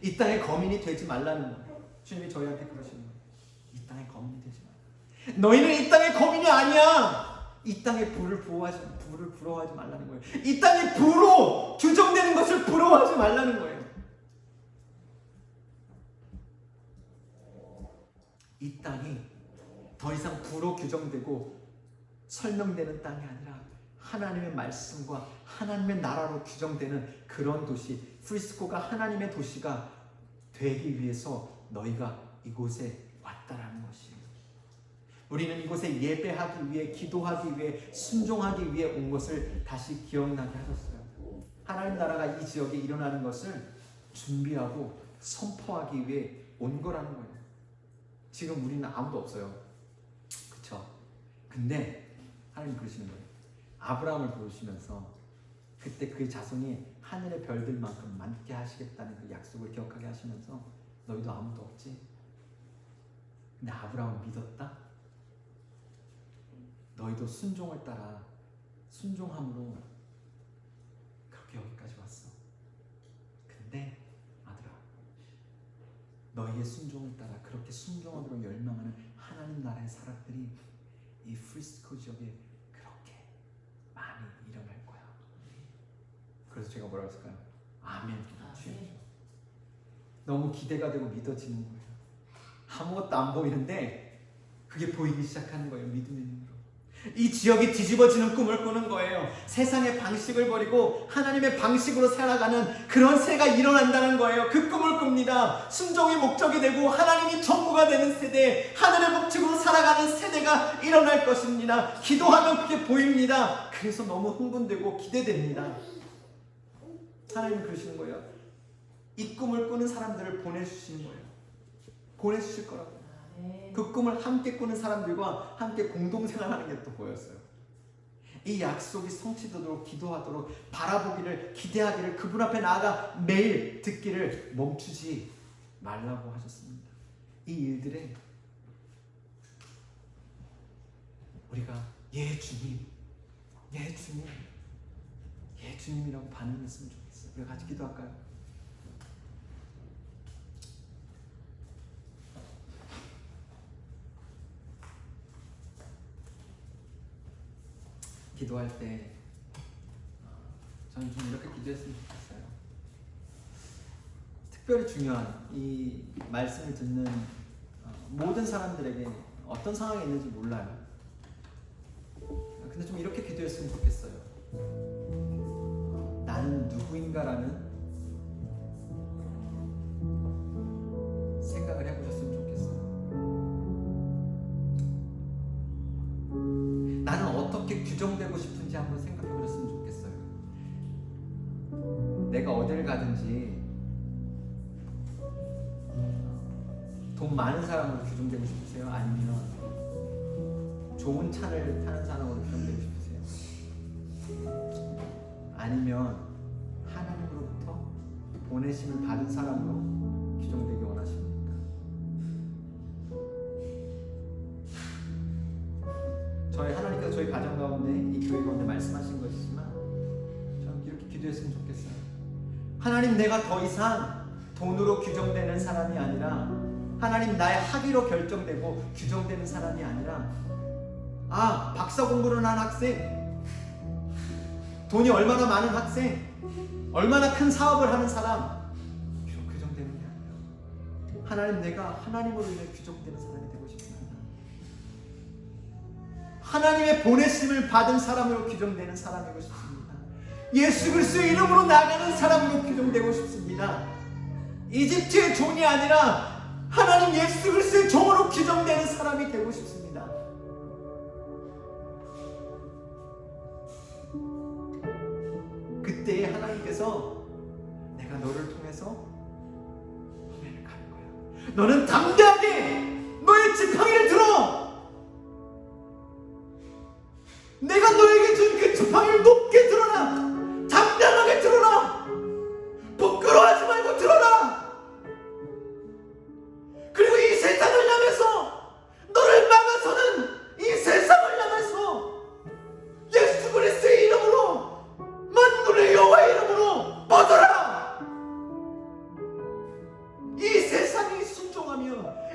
이 땅의 거민이 되지 말라는 거예요. 주님이 저희한테 그러시는 거예요. 이 땅의 거민이 되지 말라. 너희는 이 땅의 거민이 아니야. 이 땅의 부를 부러워하지 말라는 거예요. 이 땅의 부로 규정되는 것을 부러워하지 말라는 거예요. 이 땅이 더 이상 부로 규정되고 설명되는 땅이 아니라 하나님의 말씀과 하나님의 나라로 규정되는 그런 도시, 프리스코가 하나님의 도시가 되기 위해서 너희가 이곳에 왔다라는 것이에요. 우리는 이곳에 예배하기 위해, 기도하기 위해, 순종하기 위해 온 것을 다시 기억나게 하셨어요. 하나님 나라가 이 지역에 일어나는 것을 준비하고 선포하기 위해 온 거라는 거예요. 지금 우리는 아무도 없어요. 그쵸? 근데 하나님 그러시는 거예요. 아브라함을 부르시면서 그때 그의 자손이 하늘의 별들만큼 많게 하시겠다는 그 약속을 기억하게 하시면서 너희도 아무도 없지? 근데 아브라함은 믿었다? 너희도 순종을 따라 순종함으로 그렇게 여기까지 왔어. 근데 아들아, 너희의 순종을 따라 그렇게 순종함으로 열망하는 하나님 나라의 사람들이 이 프리스코 지역에 그렇게 많이 일어날 거야. 그래서 제가 뭐라고 했을까요? 아멘. 너무 기대가 되고 믿어지는 거예요. 아무것도 안 보이는데 그게 보이기 시작하는 거예요. 믿음의 눈으로. 이 지역이 뒤집어지는 꿈을 꾸는 거예요. 세상의 방식을 버리고 하나님의 방식으로 살아가는 그런 새가 일어난다는 거예요. 그 꿈을 꿉니다. 순종이 목적이 되고 하나님이 전부가 되는 세대, 하늘의 법칙으로 살아가는 세대가 일어날 것입니다. 기도하면 그게 보입니다. 그래서 너무 흥분되고 기대됩니다. 하나님은 그러시는 거예요. 이 꿈을 꾸는 사람들을 보내주시는 거예요. 보내주실 거라고. 그 꿈을 함께 꾸는 사람들과 함께 공동생활하는 게 또 보였어요. 이 약속이 성취되도록 기도하도록 바라보기를, 기대하기를, 그분 앞에 나아가 매일 듣기를 멈추지 말라고 하셨습니다. 이 일들에 우리가 예 주님, 예 주님, 예 주님이라고 반응했으면 좋겠어요. 우리가 같이 기도할까요? 기도할 때 저는 좀 이렇게 기도했으면 좋겠어요. 특별히 중요한 이 말씀을 듣는 모든 사람들에게 어떤 상황이 있는지 몰라요. 근데 좀 이렇게 기도했으면 좋겠어요. 나는 누구인가라는 생각을 해보셨으면 좋겠어요. 나는 어떻게 규정되고 싶은지 한번 생각해 보셨으면 좋겠어요. 내가 어딜 가든지 돈 많은 사람으로 규정되고 싶으세요? 아니면 좋은 차를 타는 사람으로 규정되고 싶으세요? 아니면 하나님으로부터 보내심을 받은 사람으로 규정되기 원하십니까? 하나님께서 저희 가정 가운데, 이 교회 가운데 말씀하신 것이지만 저는 이렇게 기도했으면 좋겠어요. 하나님, 내가 더 이상 돈으로 규정되는 사람이 아니라, 하나님 나의 학위로 결정되고 규정되는 사람이 아니라, 박사 공부를 한 학생, 돈이 얼마나 많은 학생, 얼마나 큰 사업을 하는 사람 규정되는 게 아니라, 하나님, 내가 하나님으로 인해 규정되는 사람이 되고 싶습니다. 하나님의 보내심을 받은 사람으로 규정되는 사람이고 싶습니다. 예수 그리스도의 이름으로 나가는 사람으로 규정되고 싶습니다. 이집트의 종이 아니라 하나님 예수 그리스도의 종으로 규정되는 사람이 되고 싶습니다. 그때 하나님께서 내가 너를 통해서 홍해를 가는 거야. 너는 담대하게 너의 지팡이를 들어. 내가 너에게 준 그 지팡이를 높게 들어라. 담대하게 들어라. 부끄러워하지 말고 들어라. 그리고 이 세상을 향해서 너를 막아서는 이 세상을 향해서 예수 그리스도의 이름으로 만군의 여호와의 이름으로 뻗어라. 이 세상이 순종하며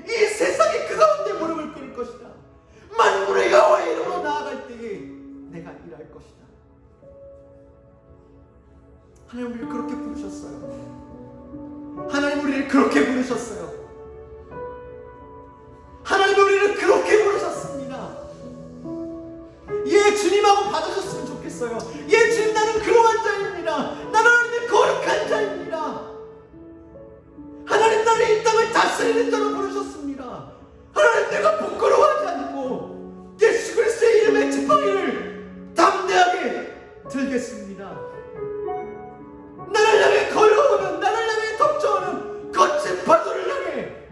이 세상이 그 가운데 무릎을 꿇을 것이다. 만군의 여호와의 이름으로 나아갈 때에 내가 일할 것이다. 하나님 우리를 그렇게 부르셨어요. 하나님 우리를 그렇게 부르셨어요. 하나님 우리를 그렇게 부르셨습니다. 예, 주님하고 받으셨으면 좋겠어요. 예, 주님 나는 그러한 자입니다. 나는 하나님의 거룩한 자입니다. 하나님 나를 이 땅을 다스리는 자로 부르셨습니다. 하나님 내가 부끄러워하지 않고 예수 그리스도의 이름의 지팡이를 담대하게 들겠습니다. 나를 향해 걸어오는, 나를 향해 덮쳐오는 거친 파도를 향해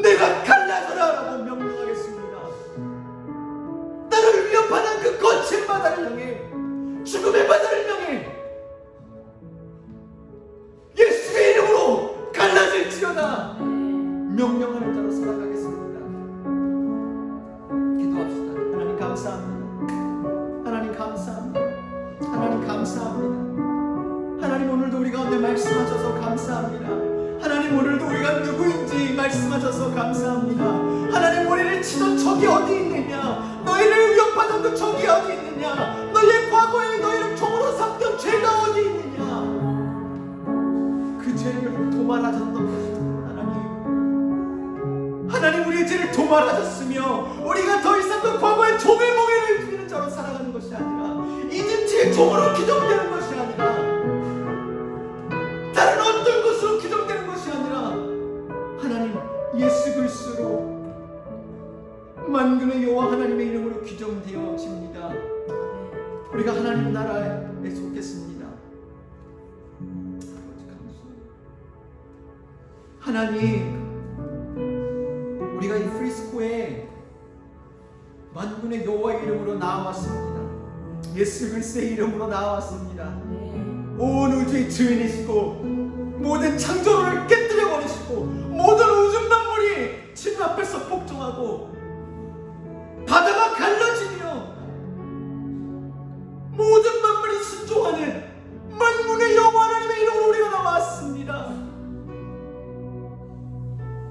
내가 갈라져라라고 명령하겠습니다. 나를 위협하는 그 거친 바다를 향해, 죽음의 바다를 향해 예수의 이름으로 갈라질지어다 명령하는 자로 살아가겠습니다. 기도합시다. 하나님 감사합니다. 하나님 감사합니다. 하나님 감사합니다. 하나님 오늘도 우리 가운데 말씀하셔서 감사합니다. 하나님 오늘도 우리가 누구인지 말씀하셔서 감사합니다. 하나님 우리를 치던 적이 어디 있느냐, 너희를 위협하던 그 적이 어디 있느냐, 너희의 과거에 너희를 종으로 삼던 죄가 어디 있느냐, 그 죄를 도말하셨던 것입니다. 하나님 우리의 죄를 도말하셨으며 우리가 더 이상 그 과거의 종의 멍에를 주는 자로 살아가는 것이 아니라 이제 죄의 종으로 기정되는 것이 아니라 다른 어떤 것으로 기정되는 것이 아니라 하나님 예수 그리스도로 만군의 여호와 하나님의 이름으로 규정되어집니다. 우리가 하나님 나라에 속했습니다. 하나님 우리가 이 프리스코에 만군의 여호와의 이름으로 나왔습니다. 예수 그리스도의 이름으로 나왔습니다. 온 우주의 주인이시고 모든 창조를 깨뜨려 버리시고 모든 우주 만물이 주님 앞에서 복종하고 바다가 갈라지며 모든 만물이 순종하는 만군의 여호와 하나님의 이름으로 우리가 나왔습니다.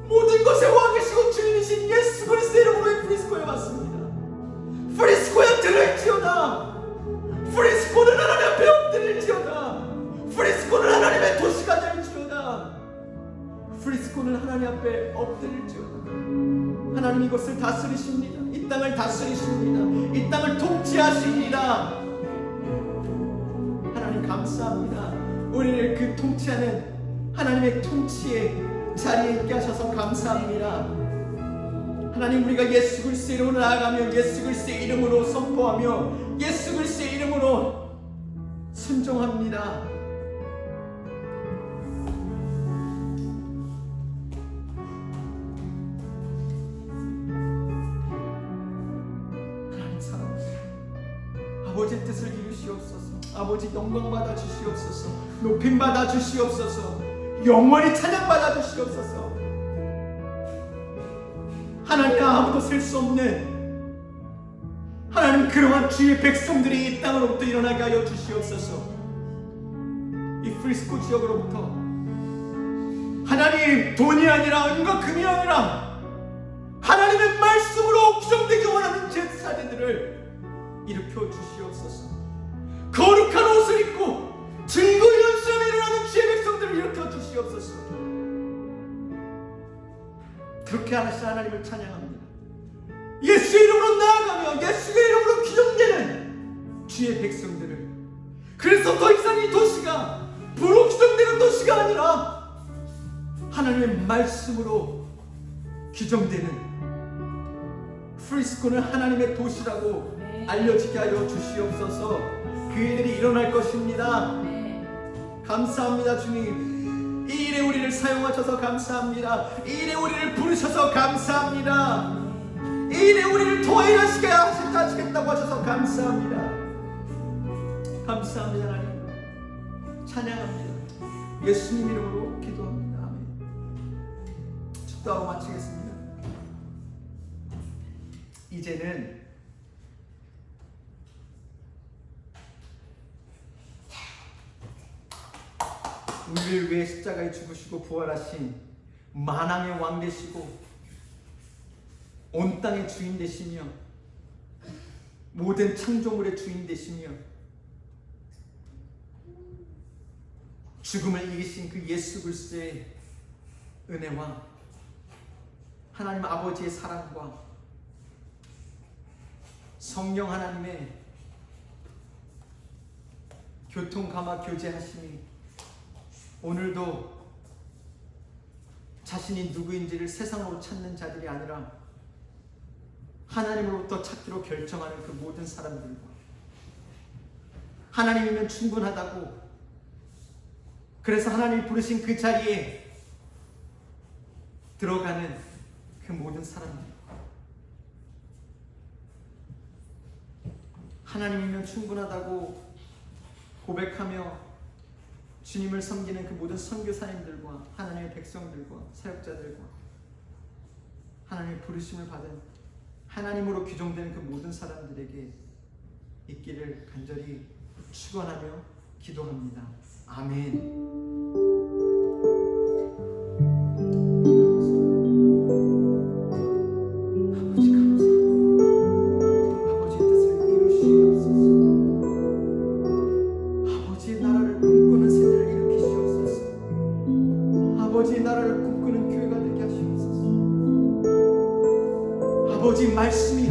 모든 것에 와 계시고 주인이신 예수 그리스도의 이름으로 이 프리스코에 왔습니다. 프리스코야 들을지어다. 프리스코는 하나님 앞에 엎드릴지어다. 프리스코는 하나님의 도시가 될지어다. 프리스코는 하나님 앞에 엎드릴지어다. 하나님 이것을 다스리십니다. 이 땅을 다스리십니다. 이 땅을 통치하십니다. 하나님 감사합니다. 우리를 그 통치하는 하나님의 통치의 자리에 있게 하셔서 감사합니다. 하나님 우리가 예수 그리스도의 이름으로 나아가며 예수 그리스도의 이름으로 선포하며 예수 그리스도의 이름으로 순종합니다. 하나님 사랑합니다. 아버지의 뜻을 이루시옵소서. 아버지 영광 받아 주시옵소서. 높임 받아 주시옵소서. 영원히 찬양 받아 주시옵소서. 하나님 아무도 셀 수 없는 하나님 그러한 주의 백성들이 이 땅으로부터 일어나게 하여 주시옵소서. 이 프리스코 지역으로부터 하나님 돈이 아니라 은과 금이 아니라 하나님의 말씀으로 구성되기 원하는 제사제들을 일으켜 주시옵소서. 거룩한 옷을 입고 증거 연습에 일어나는 주의 백성들을 일으켜 주시옵소서. 그렇게 하시는 하나님을 찬양합니다. 예수의 이름으로 나아가며 예수의 이름으로 규정되는 주의 백성들을, 그래서 더 이상 이 도시가 부로 규정되는 도시가 아니라 하나님의 말씀으로 규정되는 프리스코는 하나님의 도시라고 알려지게 하여 주시옵소서. 그 교회들이 일어날 것입니다. 아멘. 감사합니다 주님. 이 일에 우리를 사용하셔서 감사합니다. 이 일에 우리를 부르셔서 감사합니다. 이 일에 우리를 도와주시게 하시겠다고 하셔서 감사합니다. 감사합니다 하나님. 찬양합니다. 예수님 이름으로 기도합니다. 아멘. 축도하고 마치겠습니다. 이제는 우리를 위해 십자가에 죽으시고 부활하신 만왕의 왕 되시고 온 땅의 주인 되시며 모든 창조물의 주인 되시며 죽음을 이기신 그 예수 그리스도의 은혜와 하나님 아버지의 사랑과 성령 하나님의 교통감화 교제하심이 오늘도 자신이 누구인지를 세상으로 찾는 자들이 아니라 하나님으로부터 찾기로 결정하는 그 모든 사람들과 하나님이면 충분하다고, 그래서 하나님이 부르신 그 자리에 들어가는 그 모든 사람들, 하나님이면 충분하다고 고백하며 주님을 섬기는 그 모든 선교사님들과 하나님의 백성들과 사역자들과 하나님의 부르심을 받은 하나님으로 규정되는 그 모든 사람들에게 있기를 간절히 축원하며 기도합니다. 아멘. 아버지 말씀이